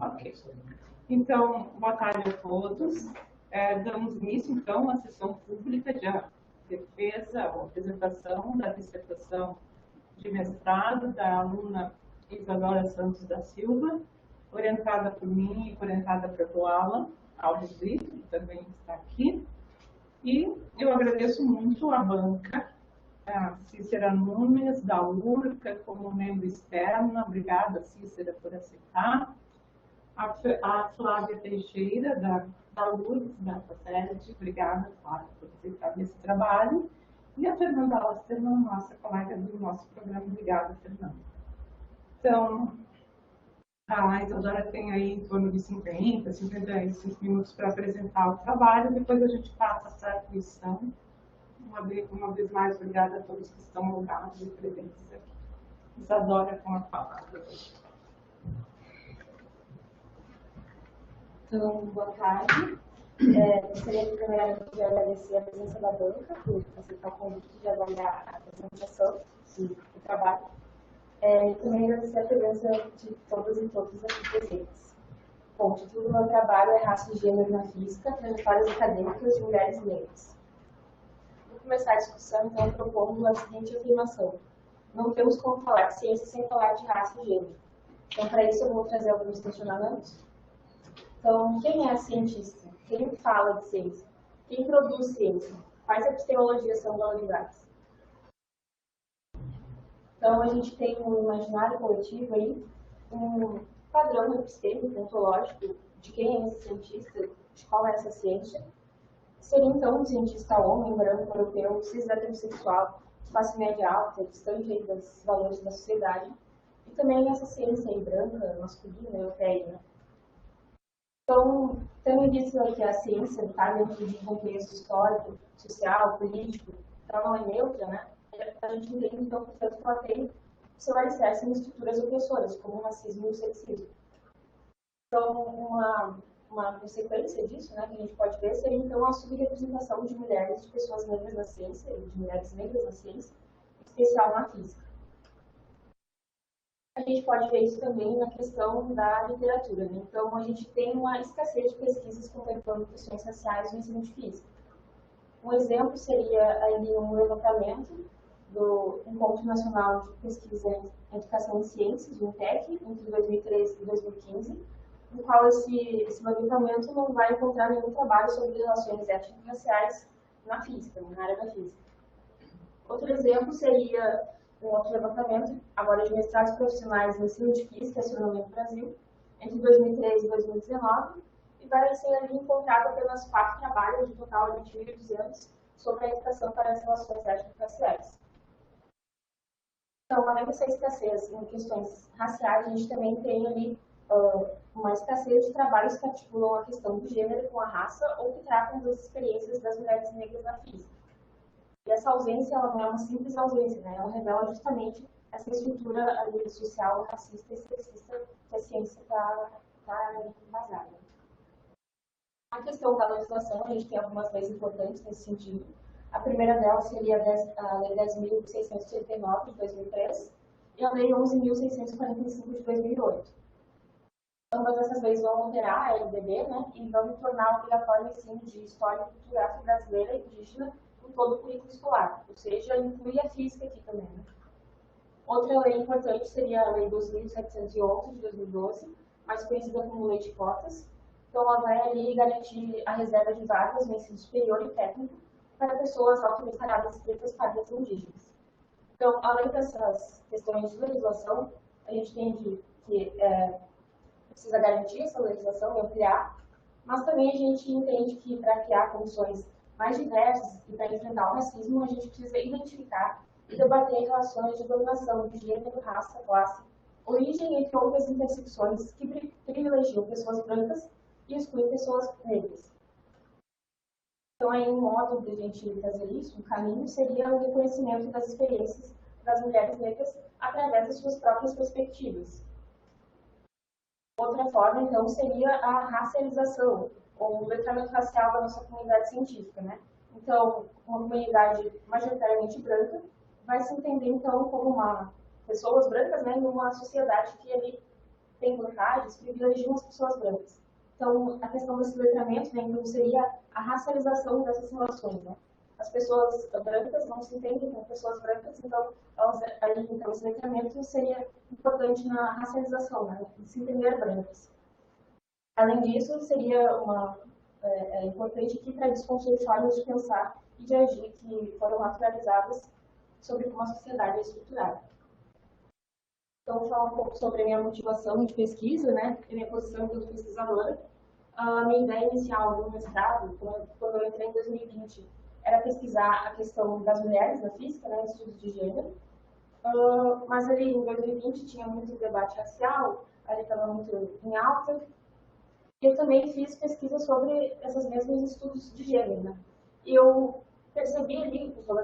Ok. Então, boa tarde a todos. Damos início, então, à sessão pública de defesa ou apresentação da dissertação de mestrado da aluna Isadora Santos da Silva, orientada por mim e orientada pelo Alan Alves Brito, que também está aqui. E eu agradeço muito à banca, a Cícera Nunes, da URCA, como membro externa. Obrigada, Cícera, por aceitar. A Flávia Teixeira, da URGS, da FACELT, obrigada, Flávia, por aceitar esse trabalho. E a Fernanda Osterman, nossa colega do nosso programa. Obrigada, Fernanda. Então, a Isadora tem aí em torno de 55 minutos para apresentar o trabalho, depois a gente passa essa atribuição. Uma vez mais, obrigada a todos que estão logados e presentes aqui. Isadora, com a palavra. Então, boa tarde. Gostaria primeiramente de agradecer a presença da banca por aceitar o convite de avaliar a apresentação do trabalho. E também agradecer a presença de todas e todos aqui presentes. Bom, o título do meu trabalho é Raça e Gênero na Física, Trajetórias Acadêmicas de Mulheres Negras. Vou começar a discussão, então, propondo a seguinte afirmação. Não temos como falar de ciência sem falar de raça e gênero. Então, para isso, eu vou trazer alguns questionamentos. Então, quem é cientista? Quem fala de ciência? Quem produz ciência? Quais epistemologias são valorizadas? Então, a gente tem no imaginário coletivo aí um padrão epistêmico, ontológico, de quem é esse cientista, de qual é essa ciência. Seria, então, um cientista homem, branco, europeu, cis heterossexual, classe média alta, distante dos valores da sociedade. E também essa ciência aí, branca, masculina, europeia, né? Então, tendo visto que a ciência está dentro de um contexto histórico, social, político, então não é neutra, né? A gente entende, então, portanto, que ela tem seu alicerce em estruturas opressoras, como o racismo e o sexismo. Então, uma consequência disso, né, que a gente pode ver, seria, então, a subrepresentação de mulheres, de pessoas negras na ciência, e de mulheres negras na ciência, em especial na física. A gente pode ver isso também na questão da literatura, né? Então, a gente tem uma escassez de pesquisas contemplando questões raciais no ensino de física. Um exemplo seria aí um levantamento do Encontro Nacional de Pesquisa em Educação e Ciências, o INPEC, entre 2013 e 2015, no qual esse levantamento não vai encontrar nenhum trabalho sobre relações étnico-raciais na física, na área da física. Outro exemplo seria um outro levantamento, agora de mestrados profissionais no ensino de Física e Astronomia no Brasil, entre 2013 e 2019, e vai ser ali encontrado apenas 4 trabalhos, de total de 1.200, sobre a educação para as relações étnico-raciais. Então, além dessa escassez em questões raciais, a gente também tem ali uma escassez de trabalhos que articulam a questão do gênero com a raça ou que tratam das experiências das mulheres negras na física. E essa ausência, ela não é uma simples ausência, né? Ela revela justamente essa estrutura ali, social, racista e sexista que a ciência está embasada. A questão da legislação, a gente tem algumas leis importantes nesse sentido. A primeira delas seria a Lei 10.689, de 2003, e a Lei 11.645, de 2008. Ambas essas leis vão alterar a LDB, né, e vão tornar obrigatório o ensino de História e Cultura Afro-Brasileira e Indígena em todo o currículo escolar, ou seja, inclui a física aqui também. Né? Outra lei importante seria a Lei 2.711, de 2012, mais conhecida como Lei de Cotas. Então, ela vai ali garantir a reserva de vagas no ensino superior e técnico para pessoas auto-declaradas pretas, pardas e indígenas. Então, além dessas questões de legislação, a gente entende que precisa garantir essa legislação e ampliar, mas também a gente entende que para criar condições mais diversas e para enfrentar o racismo, a gente precisa identificar e debater relações de dominação de gênero, raça, classe, origem, entre outras intersecções que privilegiam pessoas brancas e excluem pessoas negras. Então, aí, um modo de a gente fazer isso, um caminho, seria o reconhecimento das experiências das mulheres negras através das suas próprias perspectivas. Outra forma, então, seria a racialização, ou o letramento racial da nossa comunidade científica, né? Então, uma comunidade majoritariamente branca vai se entender, então, como pessoas brancas, né, numa sociedade que ali tem vantagens, privilegiam as pessoas brancas. Então, a questão desse letramento, né, então, seria a racialização dessas relações, né? As pessoas brancas não se entendem como pessoas brancas, então, então esse letramento seria importante na racialização, né, de se entender brancas. Além disso, seria importante aqui para desconstruir formas de pensar e de agir que foram naturalizadas sobre como a sociedade é estruturada. Então, vou falar um pouco sobre a minha motivação de pesquisa, né, a minha posição enquanto pesquisadora. A minha ideia inicial do mestrado, quando eu entrei em 2020, era pesquisar a questão das mulheres na física, né, estudos de gênero. Mas ali em 2020 tinha muito debate racial, ali estava muito em alta. E eu também fiz pesquisa sobre esses mesmos estudos de gênero, né? E eu percebi ali, com todo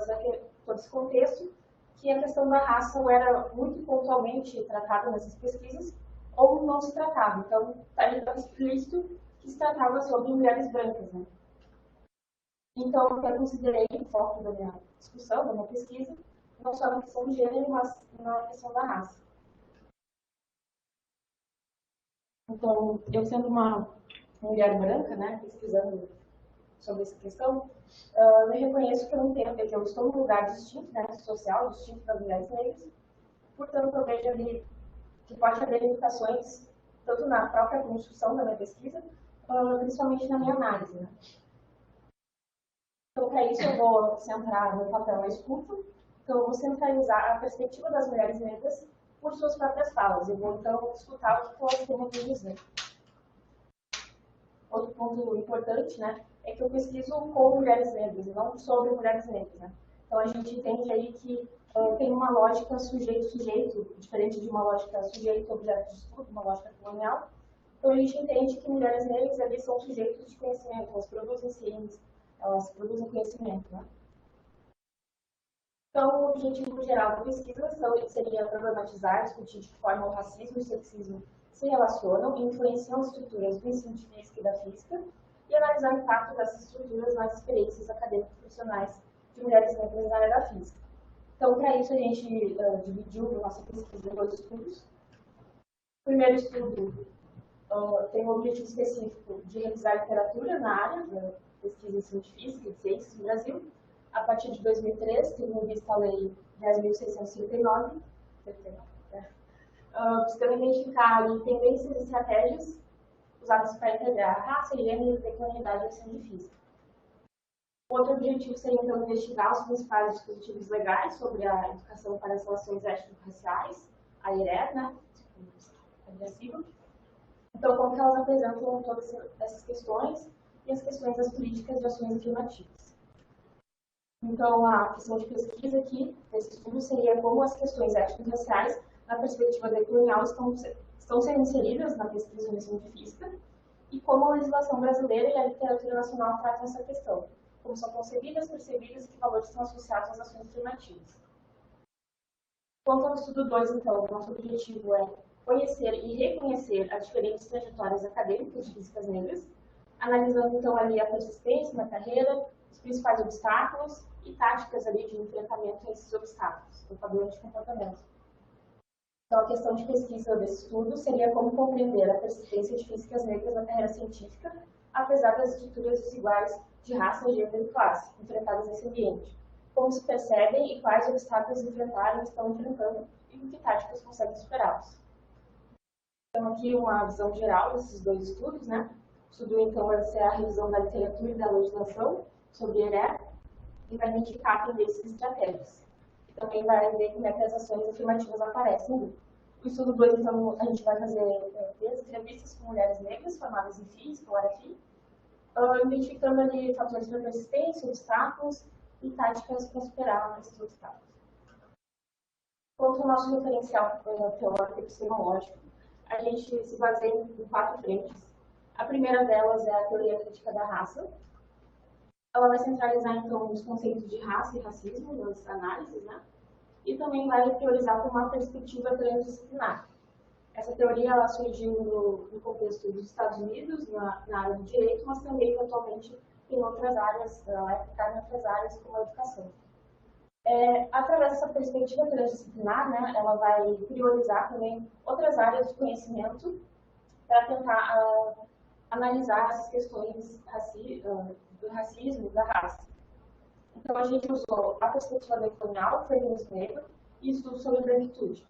esse contexto, que a questão da raça era muito pontualmente tratada nessas pesquisas, ou não se tratava. Então, ali estava explícito que se tratava sobre mulheres brancas, né? Então, eu considerei o foco da minha discussão, da minha pesquisa, não só na questão do gênero, mas na questão da raça. Então, eu sendo uma mulher branca, né, pesquisando sobre essa questão, eu reconheço que eu não tenho, que eu estou num lugar distinto, né, social, distinto das mulheres negras. Portanto, eu vejo ali que pode haver limitações, tanto na própria construção da minha pesquisa, principalmente na minha análise, né. Então, para isso, eu vou centrar no papel a escuta. Então, eu vou centralizar a perspectiva das mulheres negras por suas próprias falas. Eu vou, então, escutar o que elas têm a dizer. Outro ponto importante, né, é que eu pesquiso com mulheres negras e não sobre mulheres negras, né. Então, a gente entende aí que tem uma lógica sujeito-sujeito, diferente de uma lógica sujeito-objeto de estudo, uma lógica colonial. Então, a gente entende que mulheres negras ali são sujeitos de conhecimento, elas produzem ciência, elas produzem conhecimento, né? Então, o objetivo geral da pesquisa seria problematizar, discutir de que forma o racismo e o sexismo se relacionam e influenciam as estruturas do ensino de física e da física e analisar o impacto dessas estruturas nas experiências acadêmicas profissionais de mulheres negras na área da física. Então, para isso, a gente dividiu a nossa pesquisa em 2 estudos. O primeiro estudo tem um objetivo específico de revisar a literatura na área da pesquisa científica e de ciências no Brasil, a partir de 2003, tendo em vista a Lei 10.639, buscando identificar ali tendências e estratégias usadas para integrar raça, gênero, tecnologidade e ensino de física. Outro objetivo seria, então, investigar os principais dispositivos legais sobre a educação para as relações étnico-raciais, a IRE, né? Então, como que elas apresentam todas essas questões e as questões das políticas de ações afirmativas. Então, a questão de pesquisa aqui, desse estudo, seria como as questões étnico-raciais, na perspectiva decolonial, estão sendo inseridas na pesquisa no ensino de física e como a legislação brasileira e a literatura nacional tratam essa questão, como são concebidas, percebidas e que valores estão associados às ações afirmativas. Quanto ao estudo 2, então, o nosso objetivo é conhecer e reconhecer as diferentes trajetórias acadêmicas de físicas negras, analisando, então, ali a persistência na carreira, os principais obstáculos e táticas ali de enfrentamento a esses obstáculos, do padrão de comportamento. Então, a questão de pesquisa desse estudo seria como compreender a persistência de físicas negras na carreira científica, apesar das estruturas desiguais de raça, gênero e classe enfrentadas nesse ambiente. Como se percebem e quais obstáculos enfrentaram e estão enfrentando e com que táticas conseguem superá-los. Então, aqui uma visão geral desses 2 estudos, né? O estudo, então, vai ser a revisão da literatura e da legislação sobre ERE e vai identificar tendências e estratégias. Também vai ver como é que as ações afirmativas aparecem. O estudo 2, então, a gente vai fazer entrevistas com mulheres negras formadas em física ou RFI, identificando ali fatores para persistência, obstáculos e táticas para superar esses obstáculos. Quanto ao nosso referencial teórico e epistemológico, a gente se baseia em 4 frentes. A primeira delas é a teoria crítica da raça. Ela vai centralizar, então, os conceitos de raça e racismo nas análises, né? E também vai priorizar por uma perspectiva transdisciplinar. Essa teoria ela surgiu no contexto dos Estados Unidos, na área do direito, mas também, atualmente, em outras áreas, ela é aplicada em outras áreas, como a educação. Através dessa perspectiva transdisciplinar, né, ela vai priorizar também outras áreas de conhecimento para tentar analisar essas questões do racismo, da raça. Então, a gente usou a perspectiva decolonial, o feminismo negro e estudo sobre branquitude.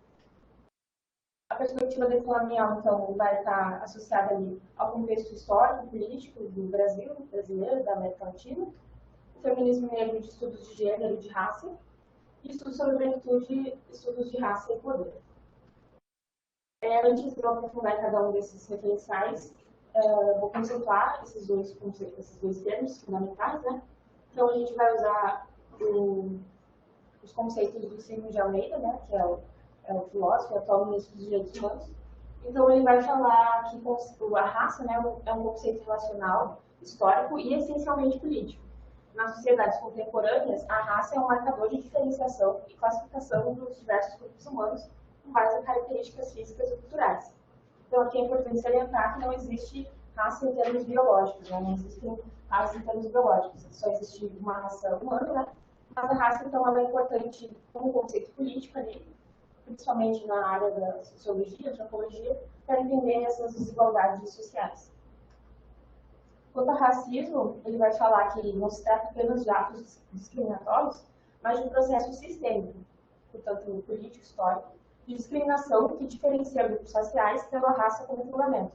A perspectiva decolonial, então, vai estar associada ali ao contexto histórico, político do Brasil, brasileiro, da América Latina. O feminismo negro de estudos de gênero e de raça. E estudos sobre branquitude, estudos de raça e poder. Antes de eu aprofundar em cada um desses referenciais, vou conceituar esses dois termos fundamentais, né? Então, a gente vai usar os conceitos do Ciro de Almeida, né, que é o filósofo e atual ministro dos Direitos Humanos. Então, ele vai falar que a raça, né, é um conceito relacional, histórico e essencialmente político. Nas sociedades contemporâneas, a raça é um marcador de diferenciação e classificação dos diversos grupos humanos com base em características físicas e culturais. Então, aqui é importante salientar que não existe raça em termos biológicos, né? Não existem raças em termos biológicos, só existe uma raça humana, né? Mas a raça, então, ela é importante como conceito político ali, principalmente na área da sociologia, antropologia, para entender essas desigualdades sociais. Quanto ao racismo, ele vai falar que não se trata apenas de atos discriminatórios, mas de um processo sistêmico, portanto, político, histórico, de discriminação que diferencia grupos raciais pela raça como fundamento,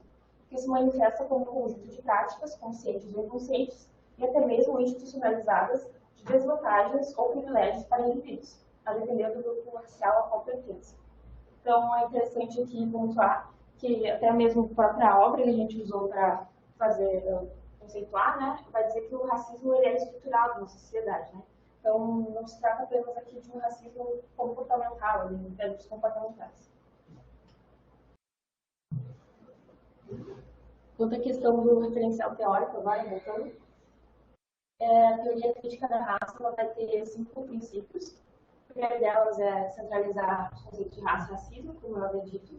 que se manifesta como um conjunto de práticas, conscientes ou inconscientes, e até mesmo institucionalizadas, de desvantagens ou privilégios para indivíduos, a depender do grupo racial ao qual pertence. Então, é interessante aqui pontuar que até mesmo a própria obra que a gente usou para fazer conceituar, né, vai dizer que o racismo ele é estruturado na sociedade, né? Então, não se trata apenas aqui de um racismo comportamental, em termos comportamentais. Outra questão do referencial teórico, agora, voltando. A teoria crítica da raça ela vai ter 5 princípios. A primeira delas é centralizar os conceitos de raça e racismo, como eu havia dito.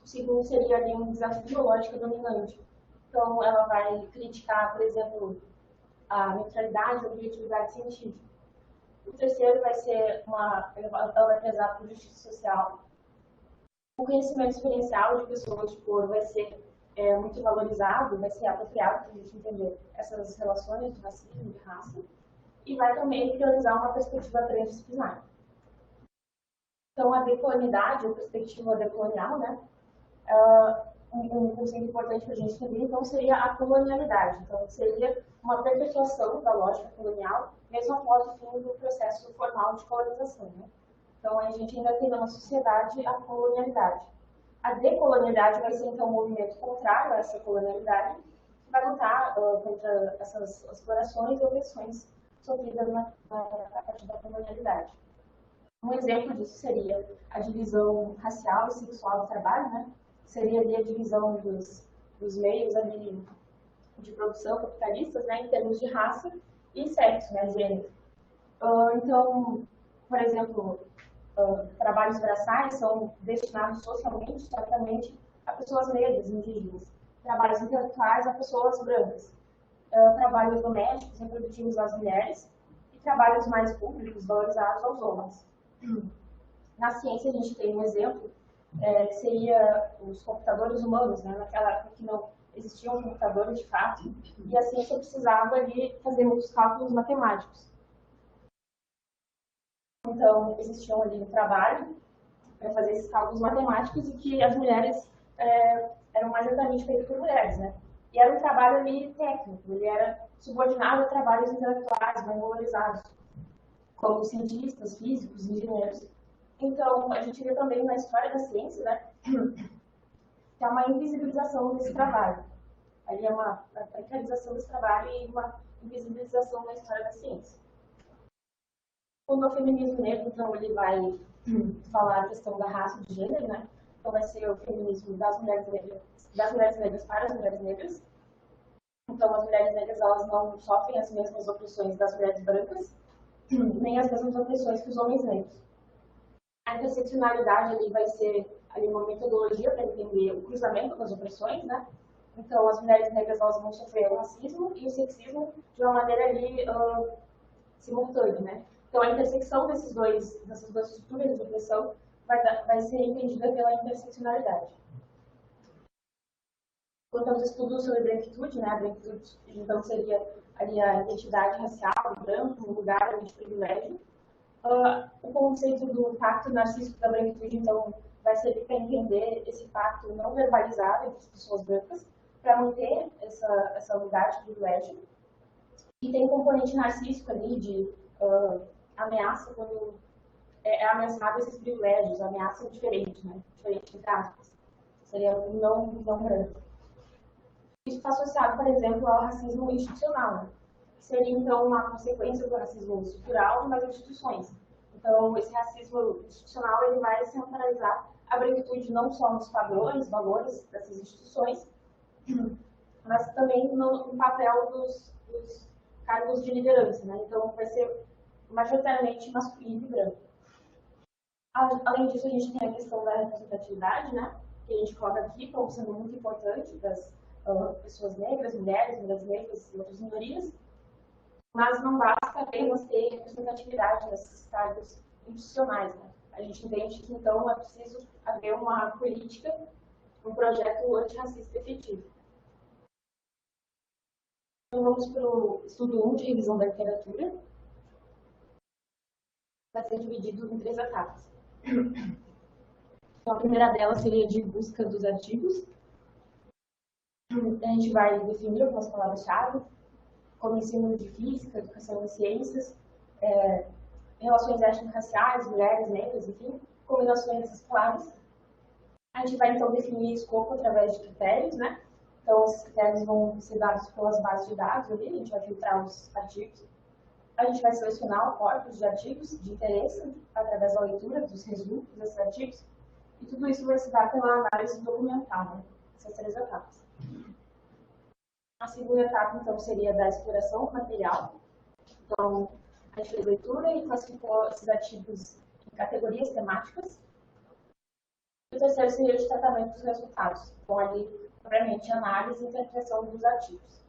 O segundo seria ali um desafio à lógica dominante. Então, ela vai criticar, por exemplo, a neutralidade e a objetividade científica. O terceiro vai ser ela vai prezar por justiça social. O conhecimento experiencial de pessoas de cor vai ser muito valorizado, vai ser apropriado para a gente entender essas relações de racismo e de raça. E vai também priorizar uma perspectiva transdisciplinar. Então, a decolonialidade, a perspectiva decolonial, né? Um conceito importante para a gente entender, então, seria a colonialidade. Então, seria uma perpetuação da lógica colonial, mesmo após o fim do processo formal de colonização, né? Então, a gente ainda tem na sociedade a colonialidade. A decolonialidade vai ser, então, um movimento contrário a essa colonialidade, que vai lutar contra essas explorações e opressões sofridas a partir da colonialidade. Um exemplo disso seria a divisão racial e sexual do trabalho, né? Seria ali a divisão dos meios ali de produção capitalistas, né, em termos de raça e sexo, né, gênero. Então, por exemplo, trabalhos braçais são destinados socialmente, historicamente, a pessoas negras, indígenas. Trabalhos intelectuais a pessoas brancas. Trabalhos domésticos, reprodutivos às mulheres. E trabalhos mais públicos, valorizados aos homens. Na ciência, a gente tem um exemplo, que seria os computadores humanos, né? Naquela época que não existiam computadores de fato, e a ciência precisava de fazer muitos cálculos matemáticos. Então, existiam ali um trabalho para fazer esses cálculos matemáticos e que as mulheres eram majoritariamente feitos por mulheres, né? E era um trabalho ali técnico, ele era subordinado a trabalhos intelectuais bem valorizados, como cientistas, físicos, engenheiros. Então, a gente vê também na história da ciência, né, que há uma invisibilização desse trabalho. Ali é uma precarização desse trabalho e uma invisibilização da história da ciência. O feminismo negro, então, ele vai falar a questão da raça e de gênero, né? Então, vai ser o feminismo das mulheres negras para as mulheres negras. Então, as mulheres negras, elas não sofrem as mesmas opressões das mulheres brancas, nem as mesmas opressões que os homens negros. A interseccionalidade ali vai ser ali uma metodologia para entender o cruzamento das opressões, né? Então, as mulheres negras elas vão sofrer o racismo e o sexismo de uma maneira ali simultânea, né? Então, a intersecção dessas duas estruturas de opressão vai ser entendida pela interseccionalidade. Quanto aos estudos sobre branquitude, né, a branquitude então seria ali a identidade racial do branco, um lugar de privilégio. O conceito do pacto narcísico da branquitude, então, vai servir para entender esse pacto não verbalizado entre as pessoas brancas, para manter essa lugar de privilégio. E tem um componente narcísico ali de ameaça, quando é ameaçado esses privilégios, ameaça diferente, né? Diferente entre aspas. Seria um não branco. Isso está associado, por exemplo, ao racismo institucional, né? Que seria, então, uma consequência do racismo estrutural nas instituições. Então, esse racismo institucional ele vai centralizar a branquitude não só nos padrões, valores dessas instituições, mas também no papel dos cargos de liderança, né? Então, vai ser majoritariamente masculino e branco. Além disso, a gente tem a questão da representatividade, né? Que a gente coloca aqui como sendo muito importante das pessoas negras, mulheres negras e outras minorias. Mas não basta apenas ter representatividade nesses cargos institucionais, né? A gente entende que, então, é preciso haver uma política, um projeto antirracista efetivo. Então, vamos para o estudo 1 de revisão da literatura. Vai ser dividido em 3 etapas. Então, a primeira delas seria de busca dos artigos. A gente vai definir algumas palavras-chave, como ensino de física, educação em ciências, relações étnico-raciais, mulheres, negras, enfim, combinações dessas palavras. A gente vai, então, definir escopo através de critérios, né? Então, esses critérios vão ser dados pelas bases de dados ali, a gente vai filtrar os artigos. A gente vai selecionar o corpus de artigos de interesse através da leitura dos resumos desses artigos. E tudo isso vai se dar pela análise documental, né? Essas 3 etapas. A segunda etapa, então, seria da exploração material. Então, a gente fez leitura e classificou esses artigos em categorias temáticas. E o terceiro seria de tratamento dos resultados. Então, ali, propriamente, análise e interpretação dos artigos.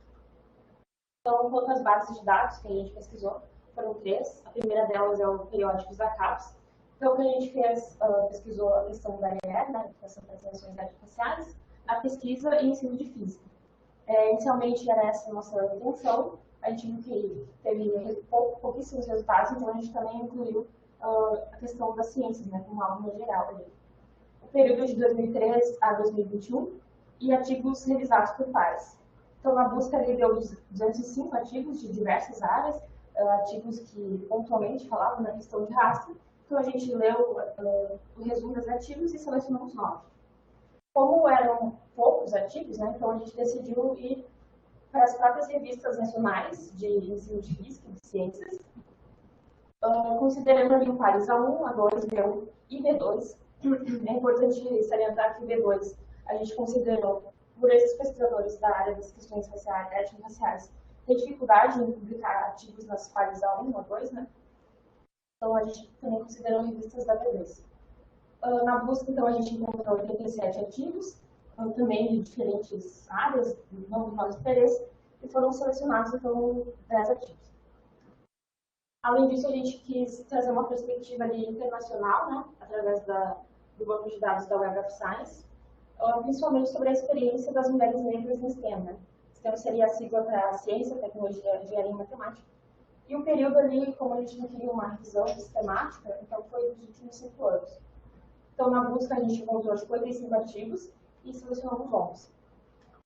Então, quanto às bases de dados que a gente pesquisou, foram 3. A primeira delas é o periódico da CAPES. Então, o que a gente fez, pesquisou a questão da ER, né, Educação para as Relações Étnico-Raciais, a pesquisa e ensino de física. Inicialmente era essa a nossa intenção, a gente viu que teve pouquíssimos resultados, então a gente também incluiu a questão das ciências, né, como algo no geral ali. O período de 2003 a 2021 e artigos revisados por pares. Então, na busca ali deu 205 artigos de diversas áreas, artigos que pontualmente falavam da questão de raça. Então, a gente leu o resumo dos artigos e selecionou os 9. Como eram poucos artigos, né, então a gente decidiu ir para as próprias revistas nacionais de ensino de física e de ciências, considerando ali o pares A1, A2, B1 e B2. É importante salientar que o B2 a gente considerou, por esses pesquisadores da área das questões raciais, étnico-raciais, ter dificuldade em publicar artigos nas pares A1, A2, né? Então a gente também considerou revistas da B2. Na busca, então, a gente encontrou 87 artigos, também de diferentes áreas, não de nosso interesse, e foram selecionados, então, 10 artigos. Além disso, a gente quis trazer uma perspectiva ali internacional, né, através do banco de dados da Web of Science, principalmente sobre a experiência das mulheres negras no STEM. Né? STEM seria a sigla para Ciência, Tecnologia, Engenharia e Matemática. E o período ali, como a gente não queria uma revisão sistemática, então foi dos últimos 5 anos. Então, na busca, a gente encontrou 55 artigos e selecionamos 11.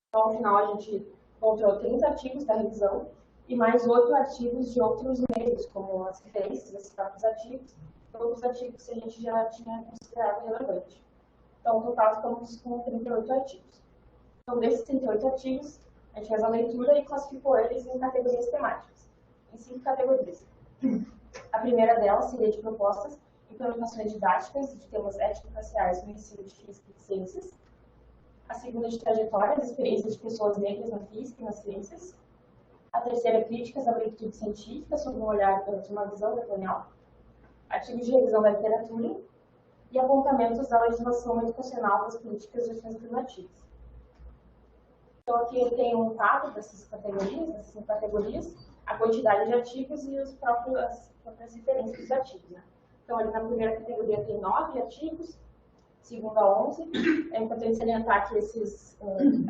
Então, ao final, a gente encontrou 30 artigos da revisão e mais 8 artigos de outros meios, como as referências desses próprios artigos, e outros artigos que a gente já tinha considerado relevante. Então, no total, ficamos com 38 artigos. Então, desses 38 artigos, a gente fez a leitura e classificou eles em categorias temáticas, em 5 categorias. A primeira delas seria de propostas implementações didáticas de temas étnico-raciais no ensino de física e ciências. A segunda, de trajetórias e experiências de pessoas negras na física e nas ciências. A terceira, críticas à branquitude científica sob um olhar de uma visão decolonial. Artigos de revisão da literatura e apontamentos da legislação educacional das políticas de ações afirmativas. Então, aqui eu tenho um quadro dessas 5 categorias, a quantidade de artigos e as próprias quanto às referências dos artigos, né? Então, ali na primeira categoria tem 9 artigos, segunda 11. É importante salientar que esses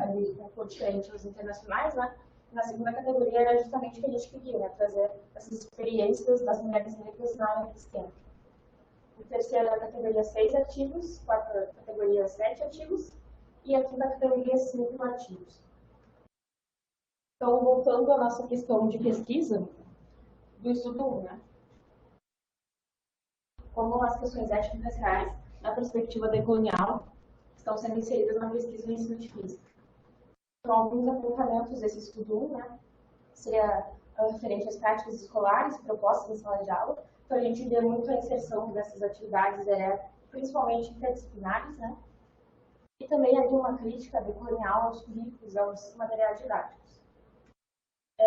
ali um pouco diferente dos internacionais, né? Na segunda categoria era justamente o que a gente queria, né? Trazer essas experiências das mulheres negras na área STEM. A terceira categoria 6 artigos, quarta categoria 7 artigos e a quinta categoria 5 artigos. Então, voltando à nossa questão de pesquisa do estudo 1, né? Como as questões étnico-raciais, na perspectiva decolonial, estão sendo inseridas na pesquisa do ensino de física. Então, alguns apontamentos desse estudo 1, né, seria referente às práticas escolares propostas em sala de aula. Então, a gente vê muito a inserção dessas atividades, principalmente interdisciplinares, né, e também ali uma crítica decolonial aos currículos, aos materiais didáticos.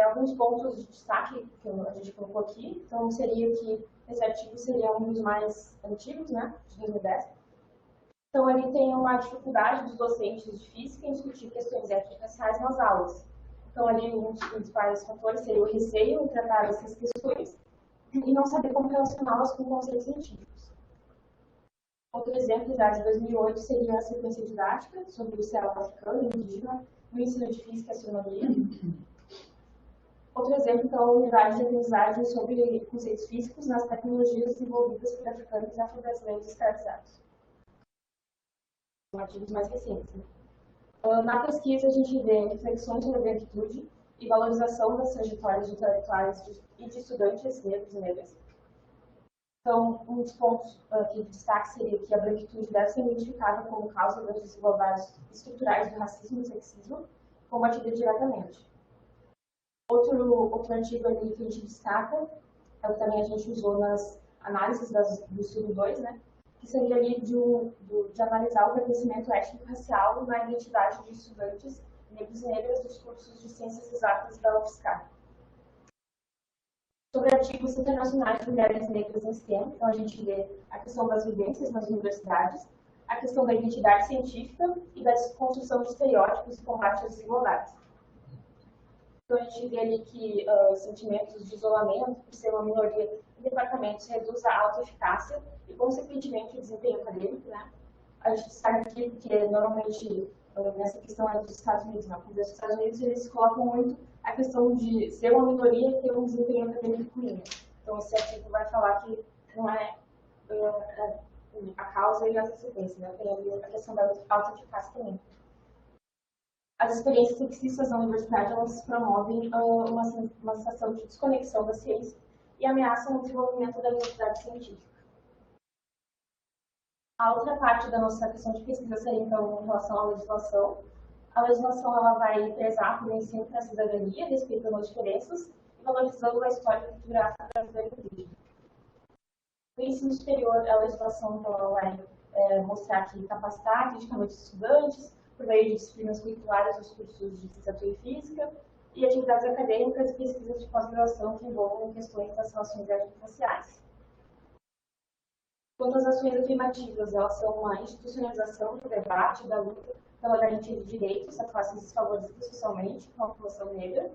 Alguns pontos de destaque que a gente colocou aqui, então seria que esse artigo seria um dos mais antigos, né, de 2010. Então, ele tem uma dificuldade dos docentes de física em discutir questões étnico-raciais nas aulas. Então, ali, um dos principais fatores seria o receio em tratar essas questões e não saber como relacioná-las com conceitos científicos. Outro exemplo, já de 2008, seria a sequência didática sobre o céu africano e indígena no ensino de física e astronomia. Outro exemplo, então, a unidade de aprendizagem sobre conceitos físicos nas tecnologias desenvolvidas por africanos e afro-brasileiros escravizados. São artigos mais recentes. Né? Na pesquisa, a gente vê reflexões sobre a branquitude e valorização das trajetórias intelectuais e de estudantes negros e negras. Então, um dos pontos aqui de destaque seria que a branquitude deve ser identificada como causa das desigualdades estruturais do racismo e sexismo, combatida diretamente. Outro artigo ali que a gente destaca, que também a gente usou nas análises do estudo 2, né, que seria ali de analisar o pertencimento étnico-racial na identidade de estudantes negros e negras dos cursos de ciências exatas da UFSCar. Sobre artigos internacionais de mulheres negras em STEM, então a gente vê a questão das vivências nas universidades, a questão da identidade científica e da desconstrução de estereótipos e combate às desigualdades. Então, a gente vê ali que sentimentos de isolamento, por ser uma minoria em departamentos, reduz a autoeficácia e, consequentemente, o desempenho acadêmico. Né? A gente destaca aqui porque, normalmente, nessa questão dos Estados Unidos, no Congresso dos Estados Unidos, eles colocam muito a questão de ser uma minoria e ter um desempenho acadêmico ruim. Então, esse artigo vai falar que não é a causa e a consequência, né? Tem ali a questão da autoeficácia também. As experiências sexistas na universidade, elas promovem uma sensação de desconexão da ciência e ameaçam o desenvolvimento da identidade científica. A outra parte da nossa questão de pesquisa seria, então, em relação à legislação. A legislação ela vai prezar pelo ensino para a cidadania, respeitando as diferenças e valorizando a história e cultura afro-brasileira e indígena. No ensino superior, a legislação então, ela vai mostrar que capacitar criticamente os estudantes, por meio de disciplinas curriculares nos cursos de licenciatura em física e atividades acadêmicas e pesquisas de pós-graduação que envolvam questões das relações étnico-raciais. Quanto às ações afirmativas, elas são uma institucionalização do debate da luta pela garantia de direitos a classes desfavorecidas socialmente, como a população negra.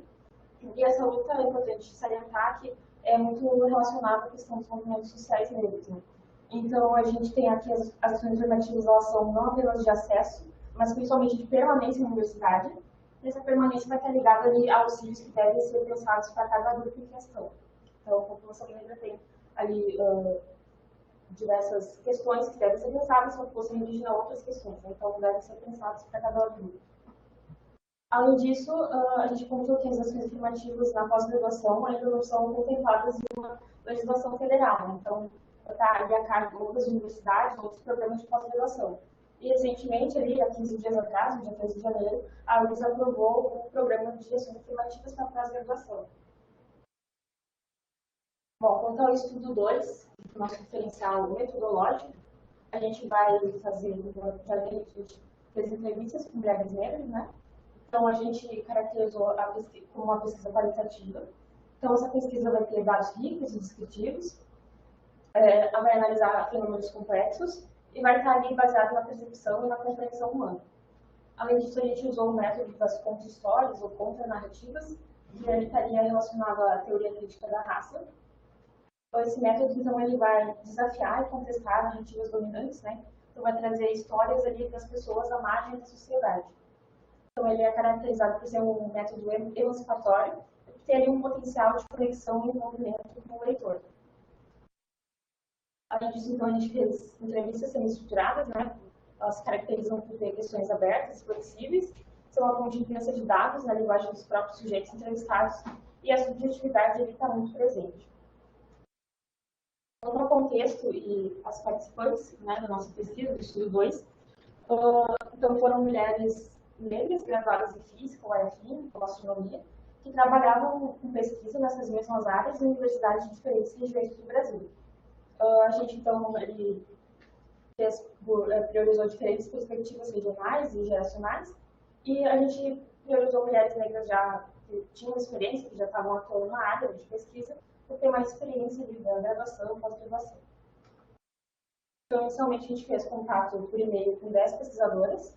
E essa luta é importante salientar que é muito relacionada à questão dos movimentos sociais negros. Né? Então, a gente tem aqui as ações afirmativas, elas são não apenas de acesso, mas principalmente de permanência na universidade. E essa permanência vai estar ligada ali a auxílios que devem ser pensados para cada grupo em questão. Então, a população negra tem ali diversas questões que devem ser pensadas, a população indígena outras questões, né? Então devem ser pensadas para cada grupo. Além disso, a gente pontuou que as ações afirmativas na pós-graduação ainda não são contempladas em uma legislação federal, né? Então está ali a cargo de outras universidades, outros programas de pós-graduação. E recentemente, ali, há 15 dias atrás, no dia 13 de janeiro, a UFRGS aprovou o programa de ações afirmativas para pós-graduação. Bom, quanto ao estudo 2, nosso diferencial metodológico, a gente vai fazer as entrevistas com mulheres negras, né? Então, a gente caracterizou a pesquisa como uma pesquisa qualitativa. Então, essa pesquisa vai ter dados ricos e descritivos, vai analisar fenômenos complexos e vai estar ali baseado na percepção e na compreensão humana. Além disso, a gente usou o método das contra-histórias ou contra-narrativas, que estaria relacionado à teoria crítica da raça. Esse método, então, ele vai desafiar e contestar narrativas dominantes, né? Então, vai trazer histórias ali das pessoas à margem da sociedade. Então, ele é caracterizado por ser um método emancipatório, que tem ali um potencial de conexão e envolvimento com o leitor. Além disso, então, a gente fez entrevistas semi-estruturadas, né? Elas se caracterizam por ter questões abertas, flexíveis, são a contingência de dados na linguagem dos próprios sujeitos entrevistados e a subjetividade ali está muito presente. Então, no contexto e as participantes, né, da nossa pesquisa, do estudo 2, então foram mulheres negras, graduadas em física, ou afim, ou astronomia, que trabalhavam com pesquisa nessas mesmas áreas em universidades de diferentes regiões do Brasil. A gente, então, ele priorizou diferentes perspectivas regionais e geracionais, e a gente priorizou mulheres negras já que tinham experiência, que já estavam atuando na área de pesquisa, por ter mais experiência de graduação e pós-graduação. Então, inicialmente, a gente fez contato por e-mail com 10 pesquisadoras,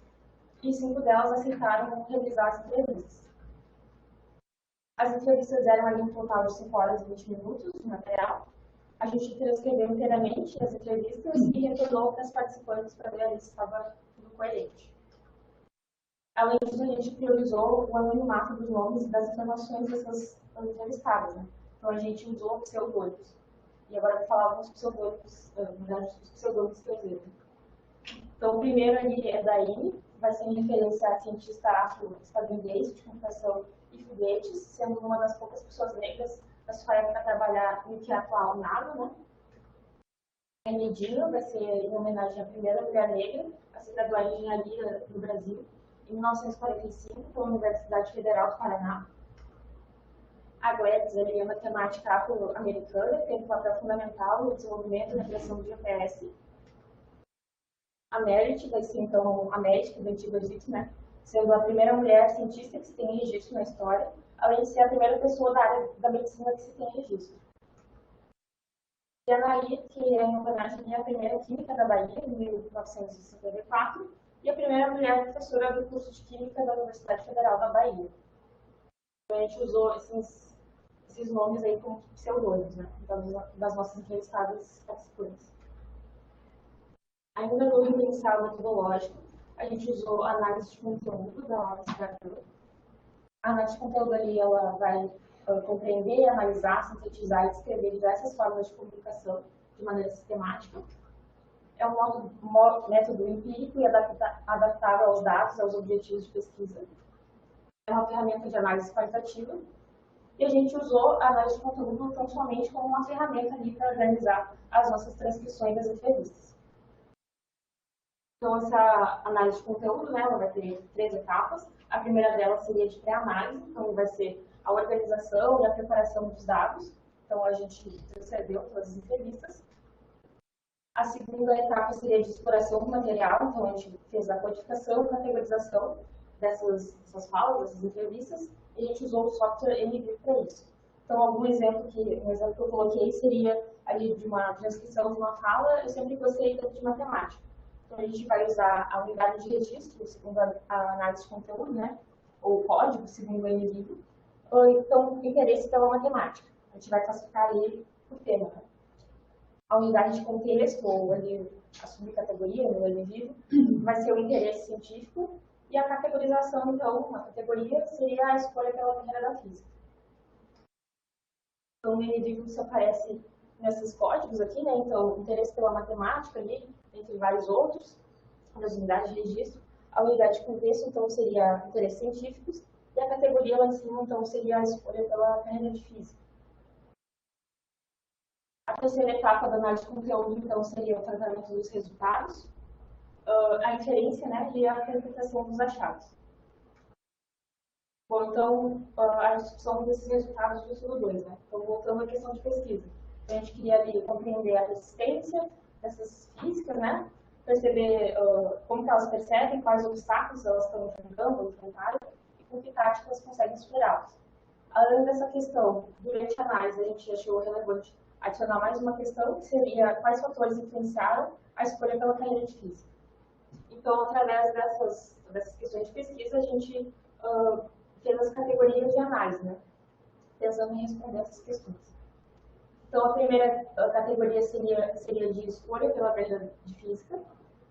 e 5 delas aceitaram realizar as entrevistas. As entrevistas eram ali um total de 5 horas e 20 minutos de material. A gente transcreveu inteiramente as entrevistas e retornou para as participantes para ver se estava tudo coerente. Além disso, a gente priorizou o anonimato dos nomes e das informações dessas entrevistadas, né? Então, a gente usou pseudônimos. E agora eu vou falar alguns pseudônimos, na verdade, os pseudônimos que eu usei. Então, o primeiro ali é da Ine, vai ser em referência à cientista afro-estadunidense de computação e foguetes, sendo uma das poucas pessoas negras da sua época a trabalhar no que é atual NASA, né? A Medina vai ser em homenagem à primeira mulher negra a se graduar em engenharia no Brasil, em 1945, pela Universidade Federal do Paraná. A Gladys é uma matemática afro-americana que tem um papel fundamental no desenvolvimento e na criação do GPS. A Merit vai ser, então, a médica do Antigo Egito, né? Sendo a primeira mulher cientista que se tem registro na história, além de ser a primeira pessoa da área da medicina que se tem registro. E a Anaí, que é em homenagem à primeira química da Bahia, em 1954, e a primeira mulher professora do curso de Química da Universidade Federal da Bahia. A gente usou esses nomes aí como pseudônimos, né, das nossas entrevistadas participantes. Ainda no referencial metodológico, a gente usou a análise de conteúdo da investigadora. A análise de conteúdo ali, ela vai compreender, analisar, sintetizar e descrever diversas formas de comunicação de maneira sistemática. É um método empírico e adaptável aos dados, aos objetivos de pesquisa. É uma ferramenta de análise qualitativa. E a gente usou a análise de conteúdo tão somente como uma ferramenta ali para organizar as nossas transcrições das entrevistas. Então, essa análise de conteúdo, né, ela vai ter 3 etapas. A primeira delas seria de pré-análise, então vai ser a organização e a preparação dos dados. Então, a gente transcreveu todas as entrevistas. A segunda etapa seria de exploração do material, então a gente fez a codificação e categorização dessas falas, dessas entrevistas, e a gente usou o software NVIDIA para isso. Então, um exemplo que eu coloquei seria ali de uma transcrição de uma fala, eu sempre gostei de matemática. Então, a gente vai usar a unidade de registro, segundo a análise de conteúdo, né? Ou código, segundo o NVIDIA. Ou então, interesse pela matemática. A gente vai classificar ele por tema. Né? A unidade de contexto, ou ali a subcategoria, no NVIDIA, vai ser o interesse científico. E a categorização, então, uma categoria seria a escolha pela carreira da física. Então, o NVIDIA se aparece nesses códigos aqui, né? Então, interesse pela matemática ali, entre vários outros, das unidades de registro. A unidade de contexto, então, seria interesses científicos, e a categoria lá em cima, então, seria a escolha pela carreira de física. A terceira etapa da análise de conteúdo, então, seria o tratamento dos resultados, a inferência, né, e a interpretação dos achados. Bom, então, a discussão desses resultados do estudo 2, né? Então, voltando à questão de pesquisa. A gente queria ali compreender a resistência dessas físicas, né? Perceber como que elas percebem, quais obstáculos elas estão enfrentando ou enfrentaram, e com que táticas conseguem superá-los. Além dessa questão, durante a análise, a gente achou relevante adicionar mais uma questão, que seria quais fatores influenciaram a escolha pela carreira de física. Então, através dessas questões de pesquisa, a gente fez as categorias de análise, né? Pensando em responder essas questões. Então, a primeira categoria seria de escolha pela carreira de física.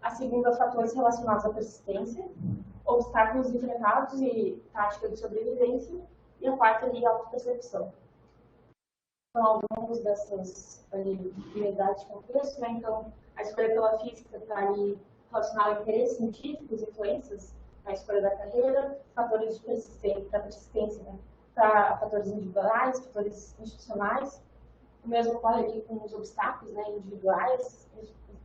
A segunda, fatores relacionados à persistência, obstáculos enfrentados e tática de sobrevivência. E a quarta ali, autopercepção. Então, algumas dessas unidades de contexto, né? Então, a escolha pela física está ali relacionada a interesses científicos, influências na escolha da carreira, fatores de persistência, né? Para fatores individuais, fatores institucionais. O mesmo ocorre aqui com os obstáculos, né, individuais,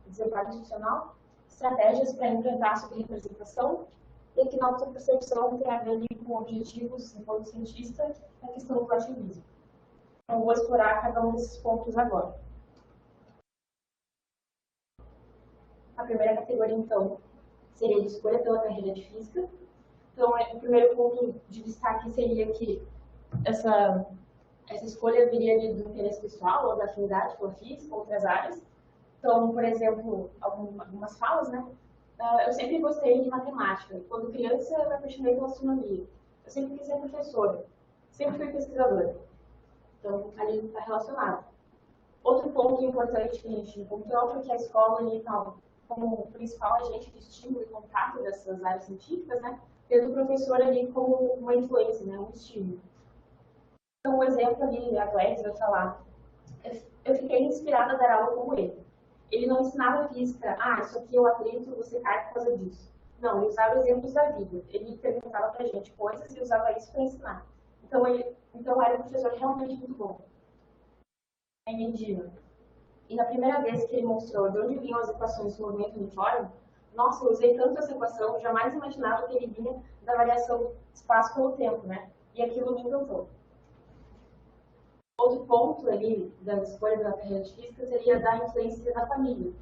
desempenho institucional, estratégias para enfrentar a subrepresentação, e aqui na autopercepção tem a ver ali com objetivos enquanto cientista na questão do ativismo. Então, vou explorar cada um desses pontos agora. A primeira categoria, então, seria de escolha pela carreira de física. Então, o primeiro ponto de destaque seria que essa escolha viria do interesse pessoal ou da afinidade pela física ou outras áreas. Então, por exemplo, algumas falas, né? Eu sempre gostei de matemática. Quando criança, eu me apaixonei pela astronomia. Eu sempre quis ser professora. Sempre fui pesquisadora. Então, ali está relacionado. Outro ponto importante que a gente encontrou foi que a escola ali está como principal agente de estímulo e contato dessas áreas científicas, né? Tendo o professor ali como uma influência, né? Um estímulo. Então, um exemplo ali, a Gladys vai falar, eu fiquei inspirada a dar aula como ele. Ele não ensinava física, isso aqui é o atrito, você cai por causa disso. Não, ele usava exemplos da vida. Ele perguntava pra gente coisas e usava isso para ensinar. Então era um professor realmente muito bom. É medida. E na primeira vez que ele mostrou de onde vinham as equações do movimento uniforme, nossa, eu usei tanto essa equação, jamais imaginava que ele vinha da variação espaço pelo tempo, né? E aquilo me encantou. Outro ponto ali da escolha da carreira de física seria da influência da família.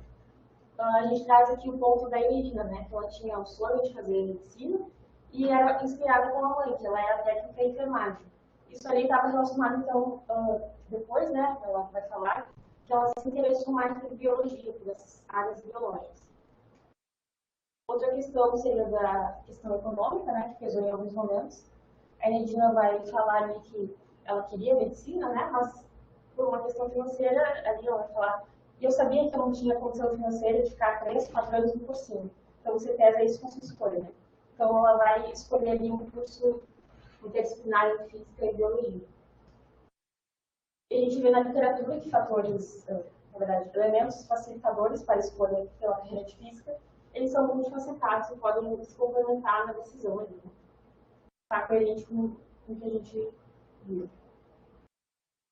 A gente traz aqui o ponto da Enígena, né? Que ela tinha o sonho de fazer medicina e era inspirada com a mãe, que ela era técnica em enfermagem. Isso ali estava relacionado, então, depois, né? Ela vai falar que ela se interessou mais por biologia, por essas áreas biológicas. Outra questão seria da questão econômica, né? Que pesou em alguns momentos. A Enígena vai falar ali que ela queria medicina, né? Mas por uma questão financeira, ali ela vai falar, e eu sabia que eu não tinha condição financeira de ficar 3, 4 anos no cursinho. Então você pesa isso com sua escolha, né? Então ela vai escolher ali um curso interdisciplinar em física e biologia. E a gente vê na literatura que fatores, na verdade, elementos facilitadores para a escolha pela carreira de física, eles são multifacetados e podem se complementar na decisão ali, né? Está coerente com o que a gente viu.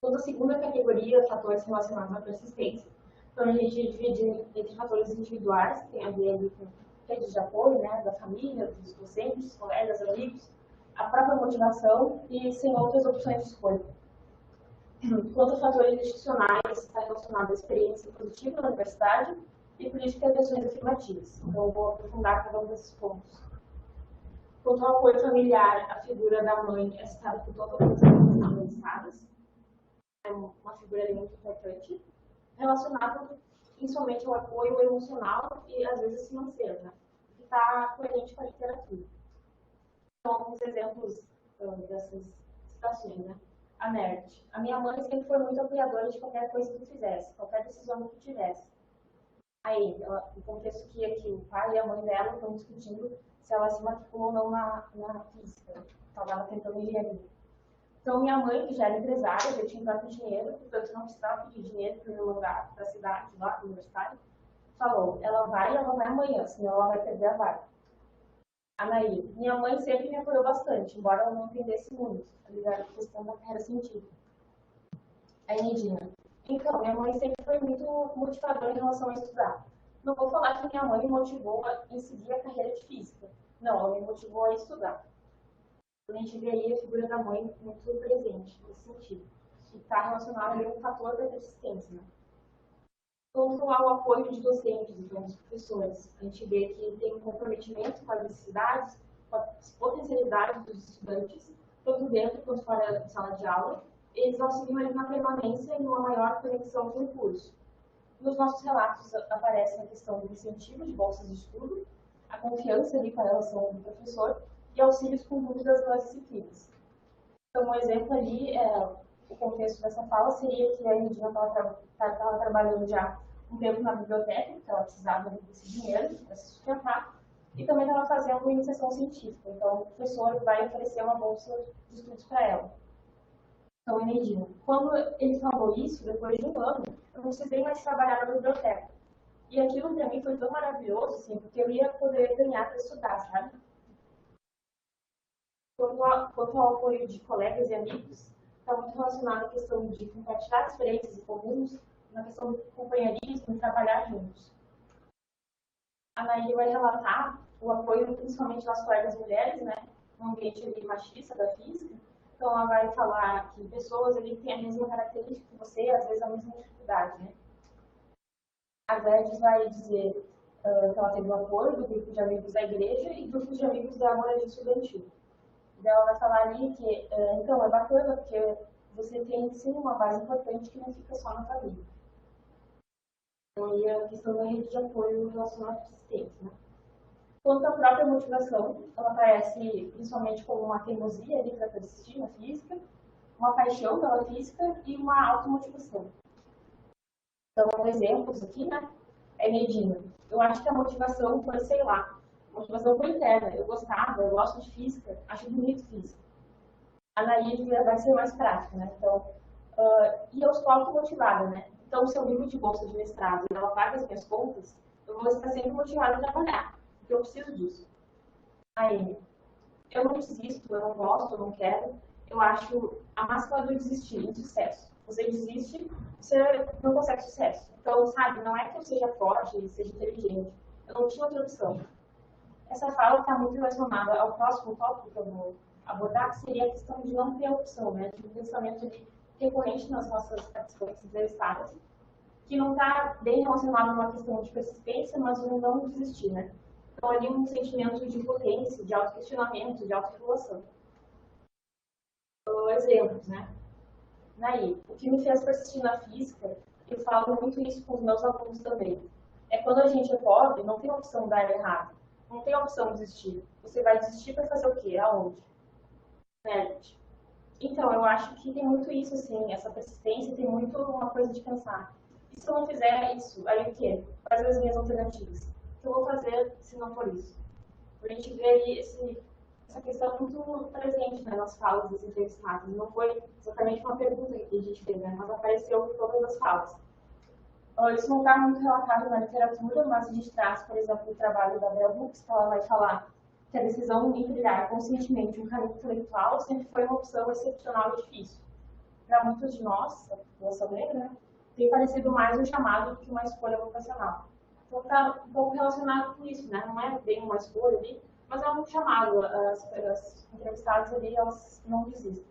Toda a segunda categoria, fatores relacionados à persistência. Então, a gente divide entre fatores individuais, que tem a ver com redes de apoio, né, da família, dos docentes, colegas, amigos, a própria motivação e sem outras opções de escolha. Quanto a fatores institucionais, está relacionado à experiência positiva na universidade e políticas de ações afirmativas. Então, eu vou aprofundar cada um desses pontos. Quanto ao apoio familiar, a figura da mãe é citada por todas as avançadas. É uma figura muito importante, relacionada principalmente ao apoio emocional e, às vezes, financeiro, né? Que está coerente com a literatura. Então, alguns exemplos dessas situações, né? A nerd. A minha mãe sempre foi muito apoiadora de qualquer coisa que eu fizesse, qualquer decisão que eu tivesse. Aí, o contexto que aqui o pai e a mãe dela estão discutindo se ela se matriculou ou não na física. Estava tentando engenharia. Então, minha mãe, que já era empresária, já tinha tanto dinheiro, portanto, não precisava pedir dinheiro para o meu lugar, para a cidade, lá, do universitário, falou, ela vai amanhã, senão ela vai perder a vaga. Anaí, minha mãe sempre me apoiou bastante, embora ela não entendesse muito, ligado à questão da carreira científica. A Enidina, então, minha mãe sempre foi muito motivadora em relação a estudar. Não vou falar que minha mãe me motivou em seguir a carreira de física. Não, ela me motivou a estudar. A gente vê aí a figura da mãe muito presente nesse sentido. E está relacionado a um fator da persistência. Né? Quanto ao apoio de docentes, então, dos professores, a gente vê que tem um comprometimento com as necessidades, com as potencialidades dos estudantes, tanto dentro quanto fora da sala de aula. Eles auxiliam eles na permanência e numa maior conexão com o curso. Nos nossos relatos aparece a questão do incentivo de bolsas de estudo, a confiança ali com a relação do professor, e auxílios com dúvidas nas disciplinas. Então, um exemplo ali é o contexto dessa fala seria que a Regina estava trabalhando já um tempo na biblioteca, porque ela precisava desse dinheiro para se sustentar, e também estava fazendo iniciação científica. Então, o professor vai oferecer uma bolsa de estudos para ela. Então, Regina, quando ele falou isso, depois de um ano, eu não precisei mais trabalhar na biblioteca. E aquilo para mim foi tão maravilhoso, assim, porque eu ia poder ganhar para estudar, sabe? Quanto ao apoio de colegas e amigos, está muito relacionado à questão de compartilhar experiências em comuns, na questão do companheirismo e trabalhar juntos. A Nair vai relatar o apoio principalmente das colegas mulheres, né, no ambiente ali, machista da física. Então, ela vai falar que pessoas ali têm a mesma característica que você e às vezes a mesma dificuldade, né? A Gladys vai dizer que ela teve o apoio do grupo de amigos da igreja e do grupo de amigos da moradia estudantil. Então, ela vai falar ali que, então, é bacana porque você tem, sim, uma base importante que não fica só na família. Então, aí a questão da rede de apoio relacionada à persistência, né? Quanto à própria motivação, ela aparece principalmente como uma teimosia ali para persistir na física, uma paixão pela física e uma automotivação. Então, exemplos aqui, né? É Medina. Eu acho que a motivação foi, sei lá, a motivação foi interna. Eu gostava, eu gosto de física, acho bonito física. A Nair vai ser mais prática, né? Então, e eu estou automotivada, né? Então, se eu vivo de bolsa de mestrado e ela paga as minhas contas, eu vou estar sempre motivada a trabalhar, porque eu preciso disso. Aí, eu não desisto, eu não gosto, eu não quero. Eu acho a máxima do desistir, insucesso. Você desiste, você não consegue sucesso. Então, sabe, não é que eu seja forte e seja inteligente. Eu não tinha outra opção. Essa fala está muito relacionada ao próximo tópico que eu vou abordar, que seria a questão de não ter opção, né? De um pensamento recorrente nas nossas participantes entrevistadas, que não está bem relacionado a uma questão de persistência, mas um não desistir, né? Então, ali um sentimento de potência, de autoquestionamento, de autorregulação. Exemplos, né? Naí, o que me fez persistir na física, eu falo muito isso com os meus alunos também, é quando a gente é pobre, não tem opção de dar errado, não tem opção de desistir. Você vai desistir para fazer o quê? Aonde? Né? Então, eu acho que tem muito isso, assim, essa persistência tem muito uma coisa de pensar. E se eu não fizer isso, aí o quê? Quais as minhas alternativas? O que eu vou fazer se não for isso? A gente vê aí essa questão muito presente, né, nas falas dos entrevistados. Não foi exatamente uma pergunta que a gente fez, né, mas apareceu em todas as falas. Isso não está muito relatado na literatura, mas a gente traz, por exemplo, o trabalho da Bell Hooks, que ela vai falar que a decisão em trilhar conscientemente um caminho intelectual sempre foi uma opção excepcional e difícil. Para muitos de nós, a população negra, né, tem parecido mais um chamado do que uma escolha vocacional. Então está um pouco relacionado com isso, né? Não é bem uma escolha ali, mas é um chamado. As entrevistadas ali, elas não desistem.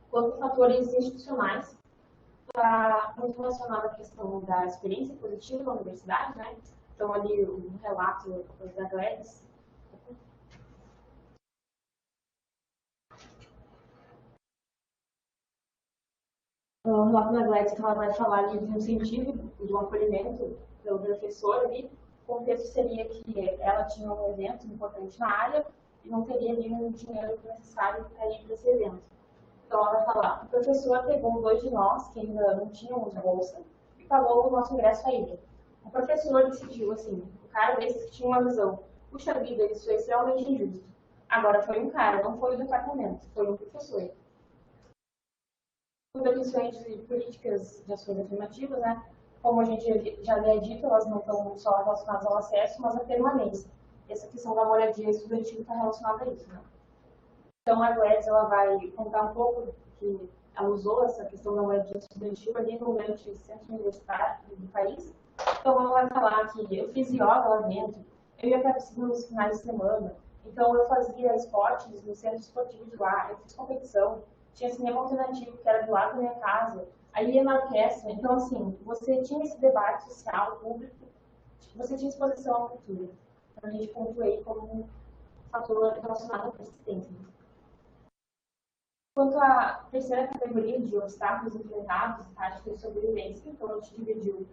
Quanto a fatores institucionais, está muito relacionado à questão da experiência positiva na universidade, né? Então, ali, um relato da Gladys. O relato da Gladys, que ela vai falar ali de um incentivo, de um acolhimento pelo professor ali. O contexto seria que ela tinha um evento importante na área e não teria ali o dinheiro necessário para ir para esse evento. Então, ela vai falar, o professor pegou 2 de nós, que ainda não tínhamos bolsa, e pagou o nosso ingresso a ele. O professor decidiu, assim, o cara desses que tinha uma visão, puxa vida, isso é extremamente injusto. Agora foi um cara, não foi o departamento, foi um professor. Questões de políticas de ações afirmativas, né? Como a gente já havia dito, elas não estão só relacionadas ao acesso, mas à permanência. Essa questão da moradia estudantil está relacionada a isso, né? Então, a Gladys, ela vai contar um pouco que ela usou essa questão da moradia estudantil ali no grande centro universitário do país. Então, ela vai falar que eu fiz yoga lá dentro, eu ia para a piscina nos finais de semana, então eu fazia esportes no centro esportivo de lá, eu fiz competição, tinha cinema alternativo que era do lado da minha casa, aí ia na orquestra. Então, assim, você tinha esse debate social, público, você tinha exposição à cultura. Então, a gente pontuei como um fator relacionado à persistência. Quanto à terceira categoria de obstáculos enfrentados, tática de sobrevivência, então a gente dividiu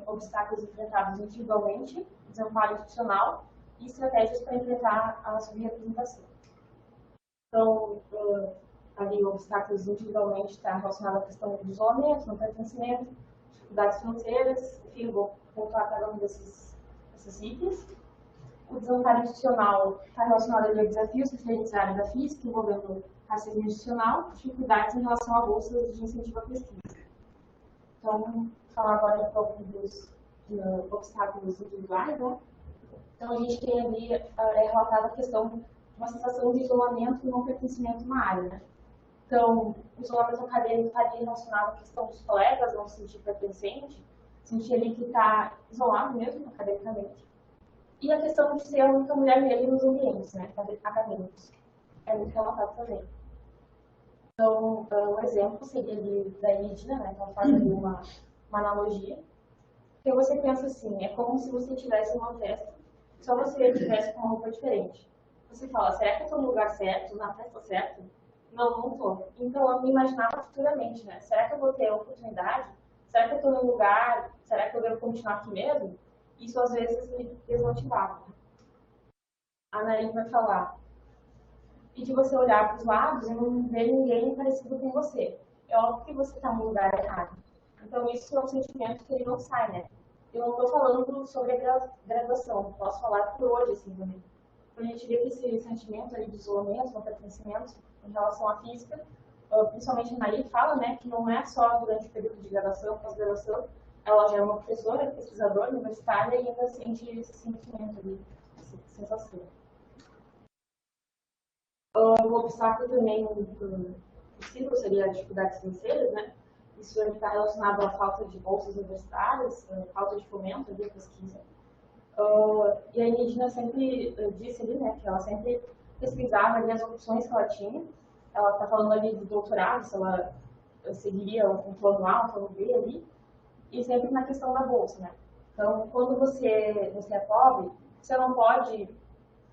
obstáculos enfrentados individualmente, desamparo institucional e estratégias para enfrentar a subrepresentação. Então, ali obstáculos individualmente está relacionado à questão do isolamento, não pertencimento, dificuldades financeiras, enfim, vou voltar a cada um desses itens. O desamparo institucional está relacionado a desafios referentes à área da física, envolvendo racismo institucional, dificuldades em relação a bolsas de incentivo à pesquisa. Então, vou falar agora um pouco dos obstáculos individuais, né? Então, a gente tem ali relatado a questão de uma sensação de isolamento e não pertencimento na área, né? Então, o isolamento acadêmico está ali relacionado à questão dos colegas, não se sentir pertencente, sentir ali que está isolado mesmo, academicamente. E a questão de ser a única mulher negra nos ambientes, né, acadêmicos. É muito relatado também. Então, um exemplo seria ali da indígena, né, então fazendo uma analogia. Porque você pensa assim, é como se você tivesse uma festa, só você tivesse com uma roupa diferente. Você fala, será que eu estou no lugar certo, na festa certa? Não, não estou. Então, eu me imaginava futuramente, né? Será que eu vou ter a oportunidade? Será que eu estou no lugar? Será que eu devo continuar aqui mesmo? Isso, às vezes, me desmotivava. A Narin vai falar. E de você olhar para os lados e não ver ninguém parecido com você. É óbvio que você está no lugar errado. Então, isso é um sentimento que ele não sai, né? Eu não estou falando sobre a graduação. Posso falar por hoje, assim, também. A gente vê que esse sentimento ali de isolamento, não pertencimento em relação à física, principalmente a Nair fala, né, que não é só durante o período de graduação, pós-graduação, ela já é uma professora, pesquisadora, universitária e ainda sente esse sentimento ali, essa sensação. O obstáculo também possível seria as dificuldades financeiras, né? Isso está relacionado à falta de bolsas universitárias, falta de fomento de pesquisa. E a indígena sempre disse ali, né, que ela sempre pesquisava ali as opções que ela tinha. Ela está falando ali do doutorado, se ela seguiria um plano A, um plano B ali, e sempre na questão da bolsa, né? Então, quando você é pobre, você não pode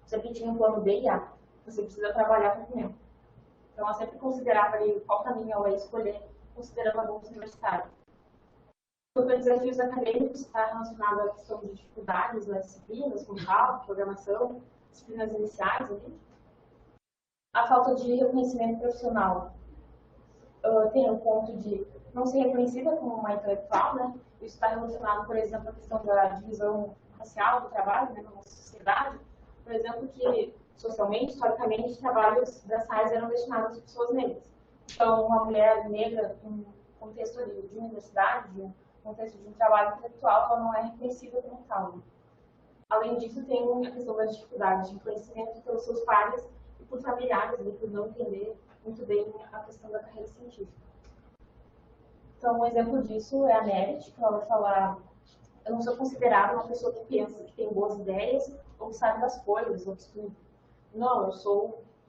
sempre tinha um plano B e A. Você precisa trabalhar para comer. Então, ela sempre considerava ali qual caminho ela ia escolher, considerando a bolsa universitária. Sobre desafios acadêmicos, está relacionado à questão de dificuldades nas disciplinas, como cálculo, programação, disciplinas iniciais ali. A falta de reconhecimento profissional. Tem um ponto de não ser reconhecida como uma intelectual, né? Isso está relacionado, por exemplo, à questão da divisão racial do trabalho, né, na nossa sociedade. Por exemplo, que socialmente, historicamente, trabalhos braçais eram destinados a pessoas negras. Então, uma mulher negra, em um contexto de universidade, de um contexto de um trabalho intelectual, ela não é reconhecida como tal. Além disso, tem a questão das dificuldades de conhecimento pelos seus pares e por familiares, e por não entender muito bem a questão da carreira científica. Então, um exemplo disso é a Merit, que ela vai falar: eu não sou considerada uma pessoa que pensa, que tem boas ideias, ou que sabe das coisas, ou que estuda. Não,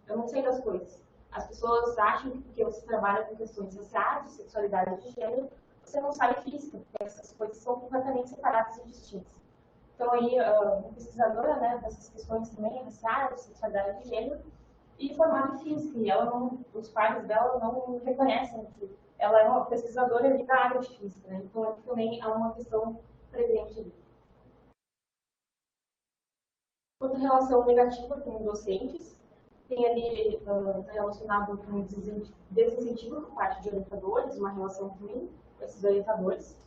eu não sei das coisas. As pessoas acham que porque você trabalha com questões sociais, de sexualidade de gênero, você não sabe física, porque essas coisas são completamente separadas e distintas. Então, aí, uma pesquisadora, né, dessas questões também raciais, de sexualidade de gênero, e formada em física, e os pais dela não reconhecem que ela é uma pesquisadora ali da área de física, né? Então, também há uma questão presente ali. Outra relação negativa com docentes, tem ali relacionado com desincentivo por parte de orientadores, uma relação ruim com esses orientadores.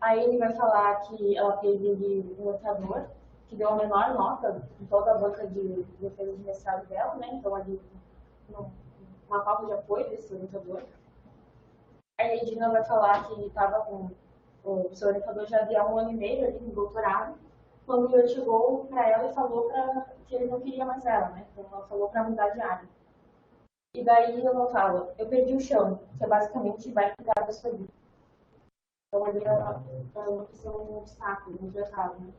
Aí ele vai falar que ela teve ali um orientador que deu a menor nota em toda a banca de defesa de mestrado dela, né? Então, ali, uma falta de apoio desse orientador. Aí a Edina vai falar que estava com o seu orientador já havia 1 ano e meio ali no doutorado, quando ele chegou para ela e falou que ele não queria mais ela, né? Então ela falou para mudar de área. E daí ela fala: eu perdi o chão, que é basicamente vai cuidar da sua vida. Então ali é uma questão de um obstáculo, um tratado, né?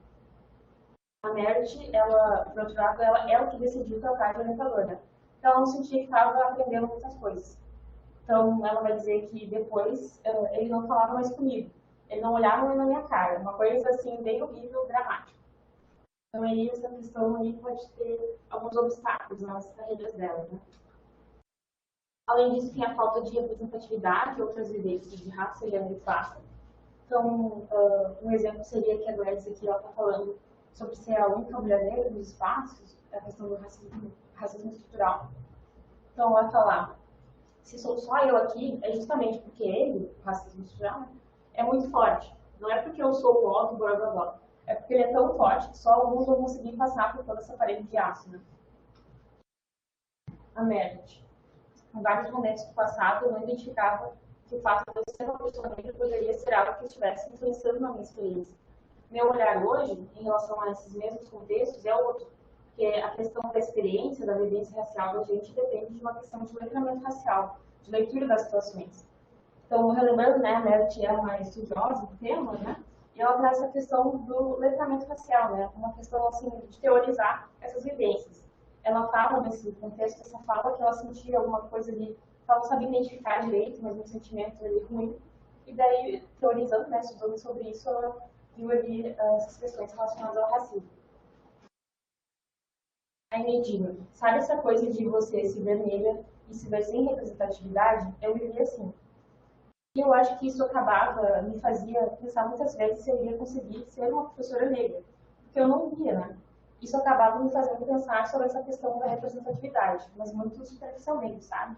A Merit, ela, por outro lado, ela é o que decidiu trocar de orientador, né? Então ela não sentia que estava aprendendo muitas coisas. Então ela vai dizer que depois ele não falava mais comigo. Ele não olhava na minha cara, uma coisa assim, bem horrível, dramática. Então, aí, essa questão aí pode ter alguns obstáculos nas carreiras dela, né? Além disso, tem a falta de representatividade, outras evidências de raça, gênero e classe. Então, um exemplo seria que a Gladys aqui está falando sobre ser a única mulher negra nos espaços, a questão do racismo estrutural. Então, ela vai falar: se sou só eu aqui, é justamente porque ele, o racismo estrutural, né, é muito forte. Não é porque eu sou o outro, blá blá blá. É porque ele é tão forte que só alguns vão conseguir passar por toda essa parede de aço, né? A Meredith. Em vários momentos do passado, eu não identificava que o fato de eu ser uma pessoa negra poderia ser algo que estivesse influenciando na minha experiência. Meu olhar hoje, em relação a esses mesmos contextos, é outro, porque a questão da experiência, da vivência racial da gente depende de uma questão de letramento racial, de leitura das situações. Então, relembrando, né, a Meredith é uma estudiosa do tema, né, e ela traz essa questão do letramento racial, né, uma questão, assim, de teorizar essas vivências. Ela fala, nesse contexto, essa fala que ela sentia alguma coisa ali, ela não sabia identificar direito, mas um sentimento ali ruim, e daí, teorizando, né, estudando sobre isso, ela viu ali essas questões relacionadas ao racismo. A Enedina, sabe essa coisa de você se ver negra e se ver sem representatividade? Eu vivia assim. E eu acho que isso acabava, me fazia pensar muitas vezes se eu ia conseguir ser uma professora negra, porque eu não via, né? Isso acabava me fazendo pensar sobre essa questão da representatividade, mas muito superficialmente, sabe?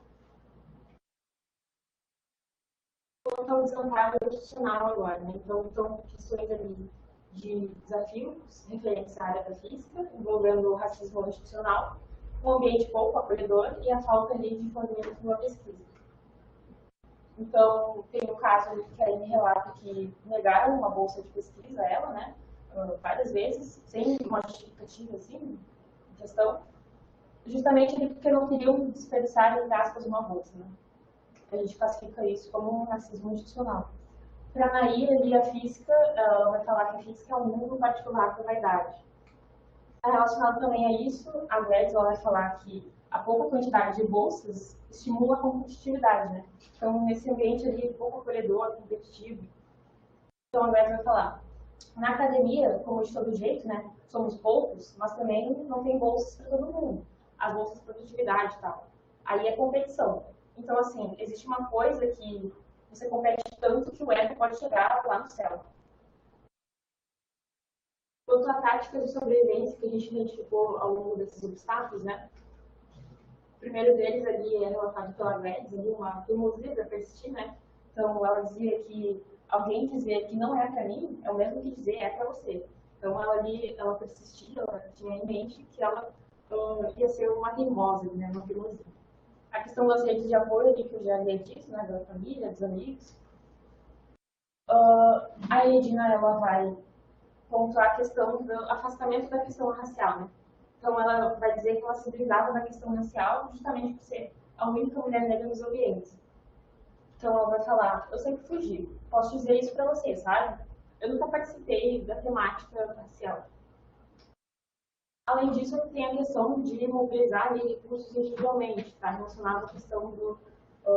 Quanto ao desamparo institucional agora, né? Então, questões ali de desafios referentes à área da física, envolvendo o racismo institucional, um ambiente pouco acolhedor e a falta ali de fomento numa pesquisa. Então, tem um caso ali que a Amy relata que negaram uma bolsa de pesquisa a ela, né, várias vezes, sem uma justificativa, assim, em questão, justamente ali porque não queriam desperdiçar, entre aspas, uma bolsa, né. A gente classifica isso como um racismo institucional. Para a Nair, ali, a física, ela vai falar que a física é um mundo particular da vaidade. Relacionado também a isso, a Gladys vai falar que a pouca quantidade de bolsas estimula a competitividade, né? Então, nesse ambiente ali pouco acolhedor, competitivo, então a Gladys vai falar, na academia, como de todo jeito, né, somos poucos, mas também não tem bolsas para todo mundo. As bolsas de produtividade e tal. Aí é competição. Então, assim, existe uma coisa que você compete tanto que o ego pode chegar lá no céu. Quanto à tática de sobrevivência que a gente identificou ao longo desses obstáculos, né? O primeiro deles ali é relatado pela Gladys, ali uma teimosia para persistir, né? Então, ela dizia que alguém dizer que não é para mim é o mesmo que dizer é para você. Então, ela ali, ela persistia, ela tinha em mente que ela ia ser uma teimosa, né? Uma teimosia. A questão das redes de apoio ali, que eu já havia dito, né? Da família, dos amigos. A Edina, ela vai pontuar a questão do afastamento da questão racial, né? Então, ela vai dizer que ela se blindava da questão racial justamente por ser a única mulher negra nos ambientes. Então, ela vai falar, eu sempre fugi, posso dizer isso para você, sabe? Eu nunca participei da temática racial. Além disso, tem a questão de mobilizar ali, recursos individualmente, está relacionado à questão do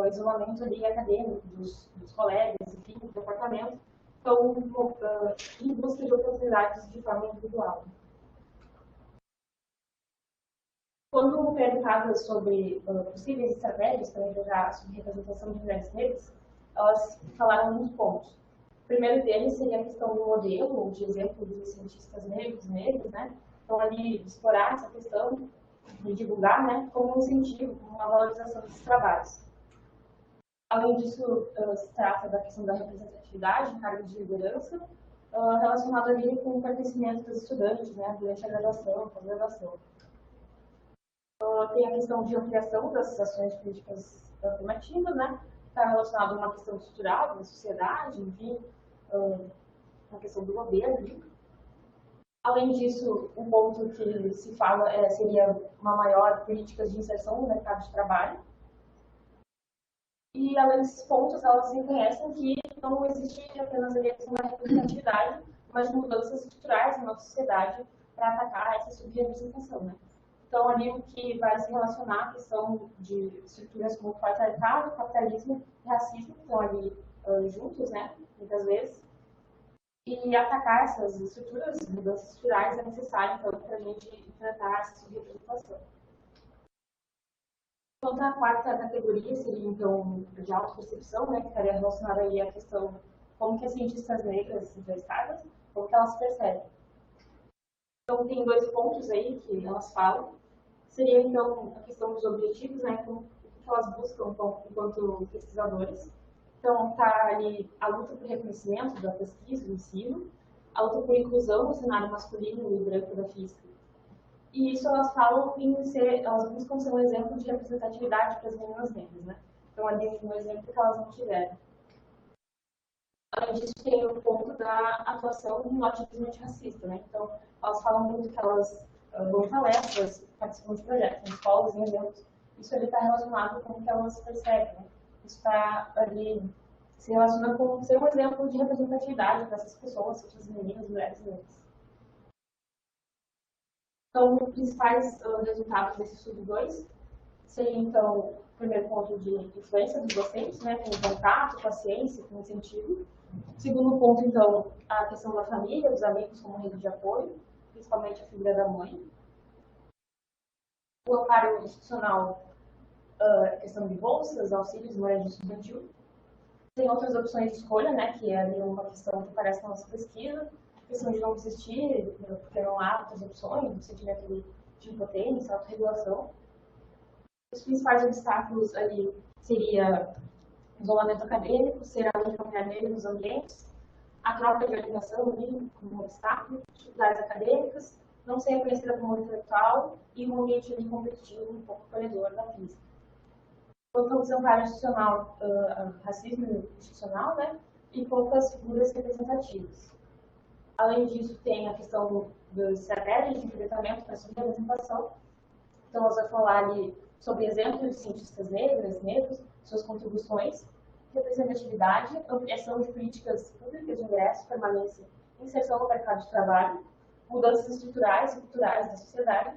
isolamento ali acadêmico dos colegas, enfim, do departamento. Então, em busca de oportunidades de forma individual. Quando perguntadas sobre possíveis estratégias para melhorar a subrepresentação de mulheres negras, elas falaram alguns pontos. O primeiro deles seria a questão do modelo, ou de exemplo dos cientistas negros, né? Então, ali, explorar essa questão e divulgar, né, como um incentivo, como uma valorização desses trabalhos. Além disso, se trata da questão da representatividade em cargos de liderança, relacionado ali com o pertencimento dos estudantes, né, durante a graduação, pós-graduação. Tem a questão de ampliação das ações políticas afirmativas, né, que está relacionado a uma questão estrutural da sociedade, enfim, a questão do governo. Além disso, um ponto que se fala seria uma maior política de inserção no mercado de trabalho. E, além desses pontos, elas reconhecem que não existe apenas a questão da representatividade, mas de mudanças estruturais na nossa sociedade para atacar essa subrepresentação, né? Então, ali o que vai se relacionar à questão de estruturas como patriarcado, capitalismo e racismo, que estão ali juntos, né, muitas vezes. E atacar essas estruturas, mudanças estruturais, é necessário, então, para a gente enfrentar essa subrepresentação. Quanto à quarta categoria, seria, então, de autopercepção, né, que estaria relacionada aí à questão como que as cientistas negras entrevistadas, como que elas se percebem. Então, tem dois pontos aí que elas falam. Seria, então, a questão dos objetivos, né, como que elas buscam enquanto pesquisadores. Então, está ali a luta por reconhecimento da pesquisa, do ensino, a luta por inclusão no cenário masculino e branco da física. E isso elas falam em ser, elas buscam ser um exemplo de representatividade para as meninas negras, né? Então, ali um exemplo que elas não tiveram. Além disso, tem o ponto da atuação no ativismo antirracista, né? Então, elas falam muito que elas dão palestras, participam de projetos em escolas, em eventos. Isso ali está relacionado com o que elas percebem, né? Isso está ali, se relaciona com ser um exemplo de representatividade para essas pessoas, essas meninas, mulheres negras. Então, os principais resultados desse estudo 2 seria, então, o primeiro ponto de influência dos docentes, né, com contato com a ciência, com incentivo. Segundo ponto, então, a questão da família, dos amigos como rede de apoio, principalmente a figura da mãe. O amparo institucional, a questão de bolsas, auxílios, moradia estudantil. Tem outras opções de escolha, né, que é ali uma questão que aparece na nossa pesquisa, a questão de não desistir, porque não há outras opções, o sentimento de impotência, autorregulação. Os principais obstáculos ali seria isolamento acadêmico, ser a única mulher negra nos ambientes, a troca de orientação ali como um obstáculo, dificuldades acadêmicas, não ser reconhecida como intelectual e um ambiente competitivo um pouco acolhedor da física. Quanto ao desamparo institucional, racismo institucional, né, e poucas figuras representativas. Além disso, tem a questão das estratégias de enfrentamento para a subrepresentação. Então, nós vamos falar ali sobre exemplos de cientistas negras, negros, suas contribuições, representatividade, ampliação de políticas públicas de ingresso, permanência e inserção no mercado de trabalho, mudanças estruturais e culturais da sociedade,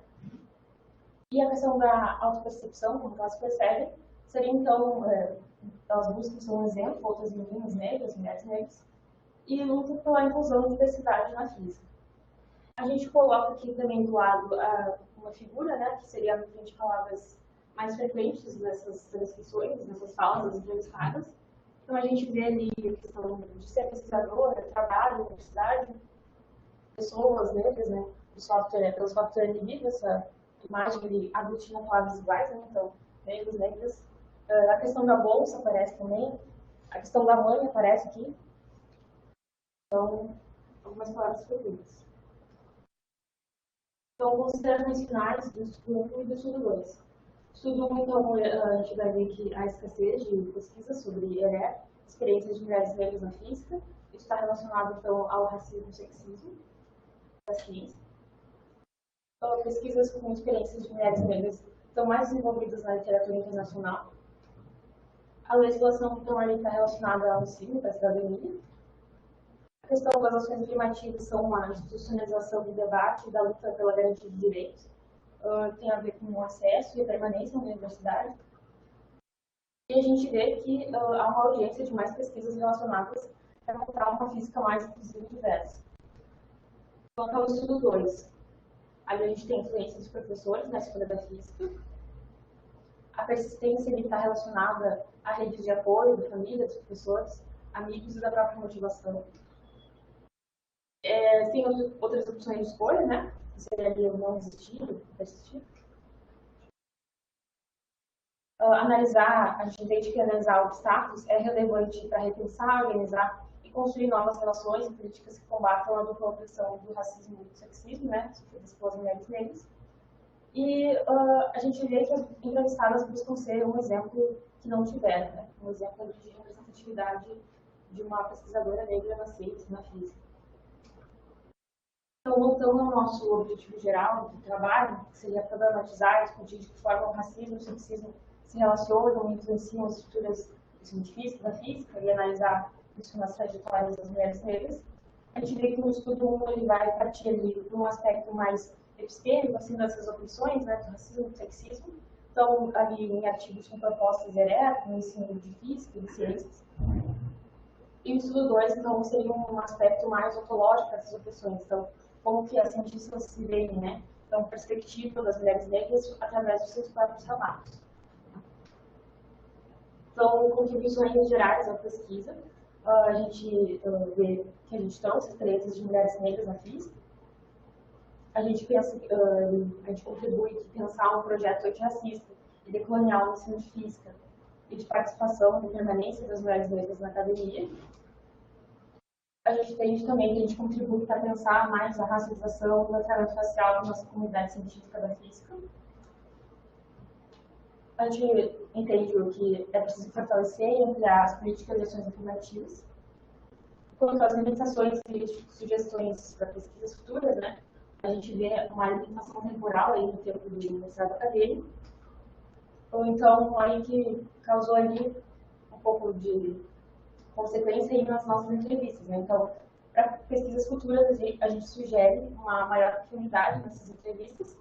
e a questão da autopercepção, como elas percebem, seria, então, elas buscam ser um exemplo, outras meninas negras, mulheres negras, e luta pela inclusão e diversidade na física. A gente coloca aqui também do lado uma figura, né, que seria a frente de palavras mais frequentes nessas transcrições, nessas falas das entrevistadas. Então, a gente vê ali a questão de ser pesquisadora, trabalho, universidade, pessoas negras, né, pelos fatores de vida, essa imagem ali aglutina palavras iguais, né, então, negros, negras. A questão da bolsa aparece também, a questão da mãe aparece aqui. Então, algumas palavras frequentes. Então, considerações finais do estudo 1 e do estudo 2. Estudo 1, então, a gente vai ver que há escassez de pesquisas sobre experiências de mulheres negras na física. Isso está relacionado, então, ao racismo e sexismo da ciência. Então, pesquisas com experiências de mulheres negras estão mais desenvolvidas na literatura internacional. A legislação, então, ali está relacionada ao ensino, da cidadania. A questão das ações afirmativas são a institucionalização do debate e da luta pela garantia de direitos. Tem a ver com o acesso e a permanência na universidade. E a gente vê que há uma urgência de mais pesquisas relacionadas para encontrar uma física mais inclusiva e diversa. Quanto ao estudo 2, ali a gente tem influência dos professores na escolha da física. A persistência está relacionada à rede de apoio da família, dos professores, amigos e da própria motivação. Tem outras opções de escolha, né? Seria ali o não desistir, persistir. Analisar, a gente entende que analisar obstáculos é relevante para repensar, organizar e construir novas relações e políticas que combatam a dupla opressão do racismo e do sexismo, né? Sofridas pelas mulheres negras. E a gente vê que as entrevistadas buscam ser um exemplo que não tiveram, né? Um exemplo de representatividade de uma pesquisadora negra na ciência, na física. Então, voltando ao nosso objetivo geral do trabalho, que seria problematizar e discutir de que forma o racismo e o sexismo se relacionam e influenciam as estruturas científicas da física e analisar isso nas trajetórias das mulheres negras, a gente vê que no estudo 1 ele vai partir ali de um aspecto mais epistêmico, assim, dessas opções, né, do racismo e do sexismo. Então, ali em artigos com propostas diretas, no ensino de física e de ciências. E o estudo 2, então, seria um aspecto mais ontológico dessas opressões. Então, como que as cientistas se veem, né? Então, perspectiva das mulheres negras através dos seus próprios relatos. Então, contribuições gerais à pesquisa. A gente vê que a gente trouxe experiências de mulheres negras na física. A gente pensa, a gente contribui que pensar um projeto antirracista decolonial no ensino de física e de participação e permanência das mulheres negras na academia. A gente entende também que a gente contribui para pensar mais a racialização e o tratamento racial da nossa comunidade científica da física. A gente entende que é preciso fortalecer e ampliar as políticas de ações afirmativas. Quanto às limitações e sugestões para pesquisas futuras, né, a gente vê uma limitação temporal aí no tempo do mestrado acadêmico, ou então aí que causou ali um pouco de consequência aí nas nossas entrevistas, né? Então, para pesquisas futuras, a gente sugere uma maior profundidade nessas entrevistas,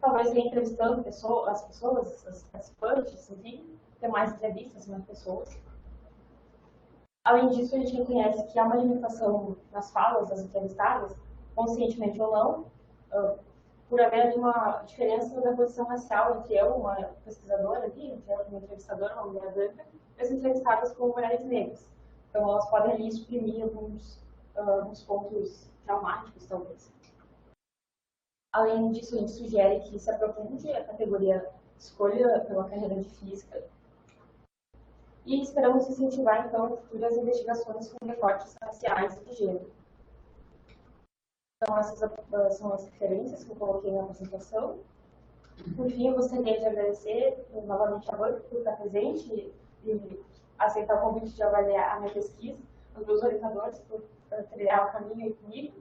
talvez entrevistando as pessoas, as participantes, enfim, ter mais entrevistas, mais pessoas. Além disso, a gente reconhece que há uma limitação nas falas das entrevistadas, conscientemente ou não, por haver uma diferença da posição racial entre eu, uma pesquisadora ali, entre eu, uma entrevistadora, uma mulher branca, e as entrevistadas como mulheres negras. Então, elas podem ali exprimir alguns pontos traumáticos, talvez. Além disso, a gente sugere que se aprofunde a categoria escolha pela carreira de física. E esperamos incentivar, então, futuras investigações com recortes raciais e de gênero. Então, essas são as referências que eu coloquei na apresentação. Por fim, eu gostaria de agradecer novamente a banca por estar presente e aceitar o convite de avaliar a minha pesquisa, os meus orientadores por trilhar o caminho aí comigo.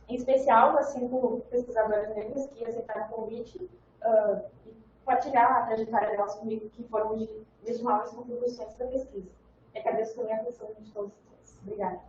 Em especial, as 5 pesquisadoras negras que aceitaram o convite e partilhar a trajetória delas comigo, que foram de estimáveis contribuições da pesquisa. Eu agradeço também a atenção de todos vocês. Obrigada.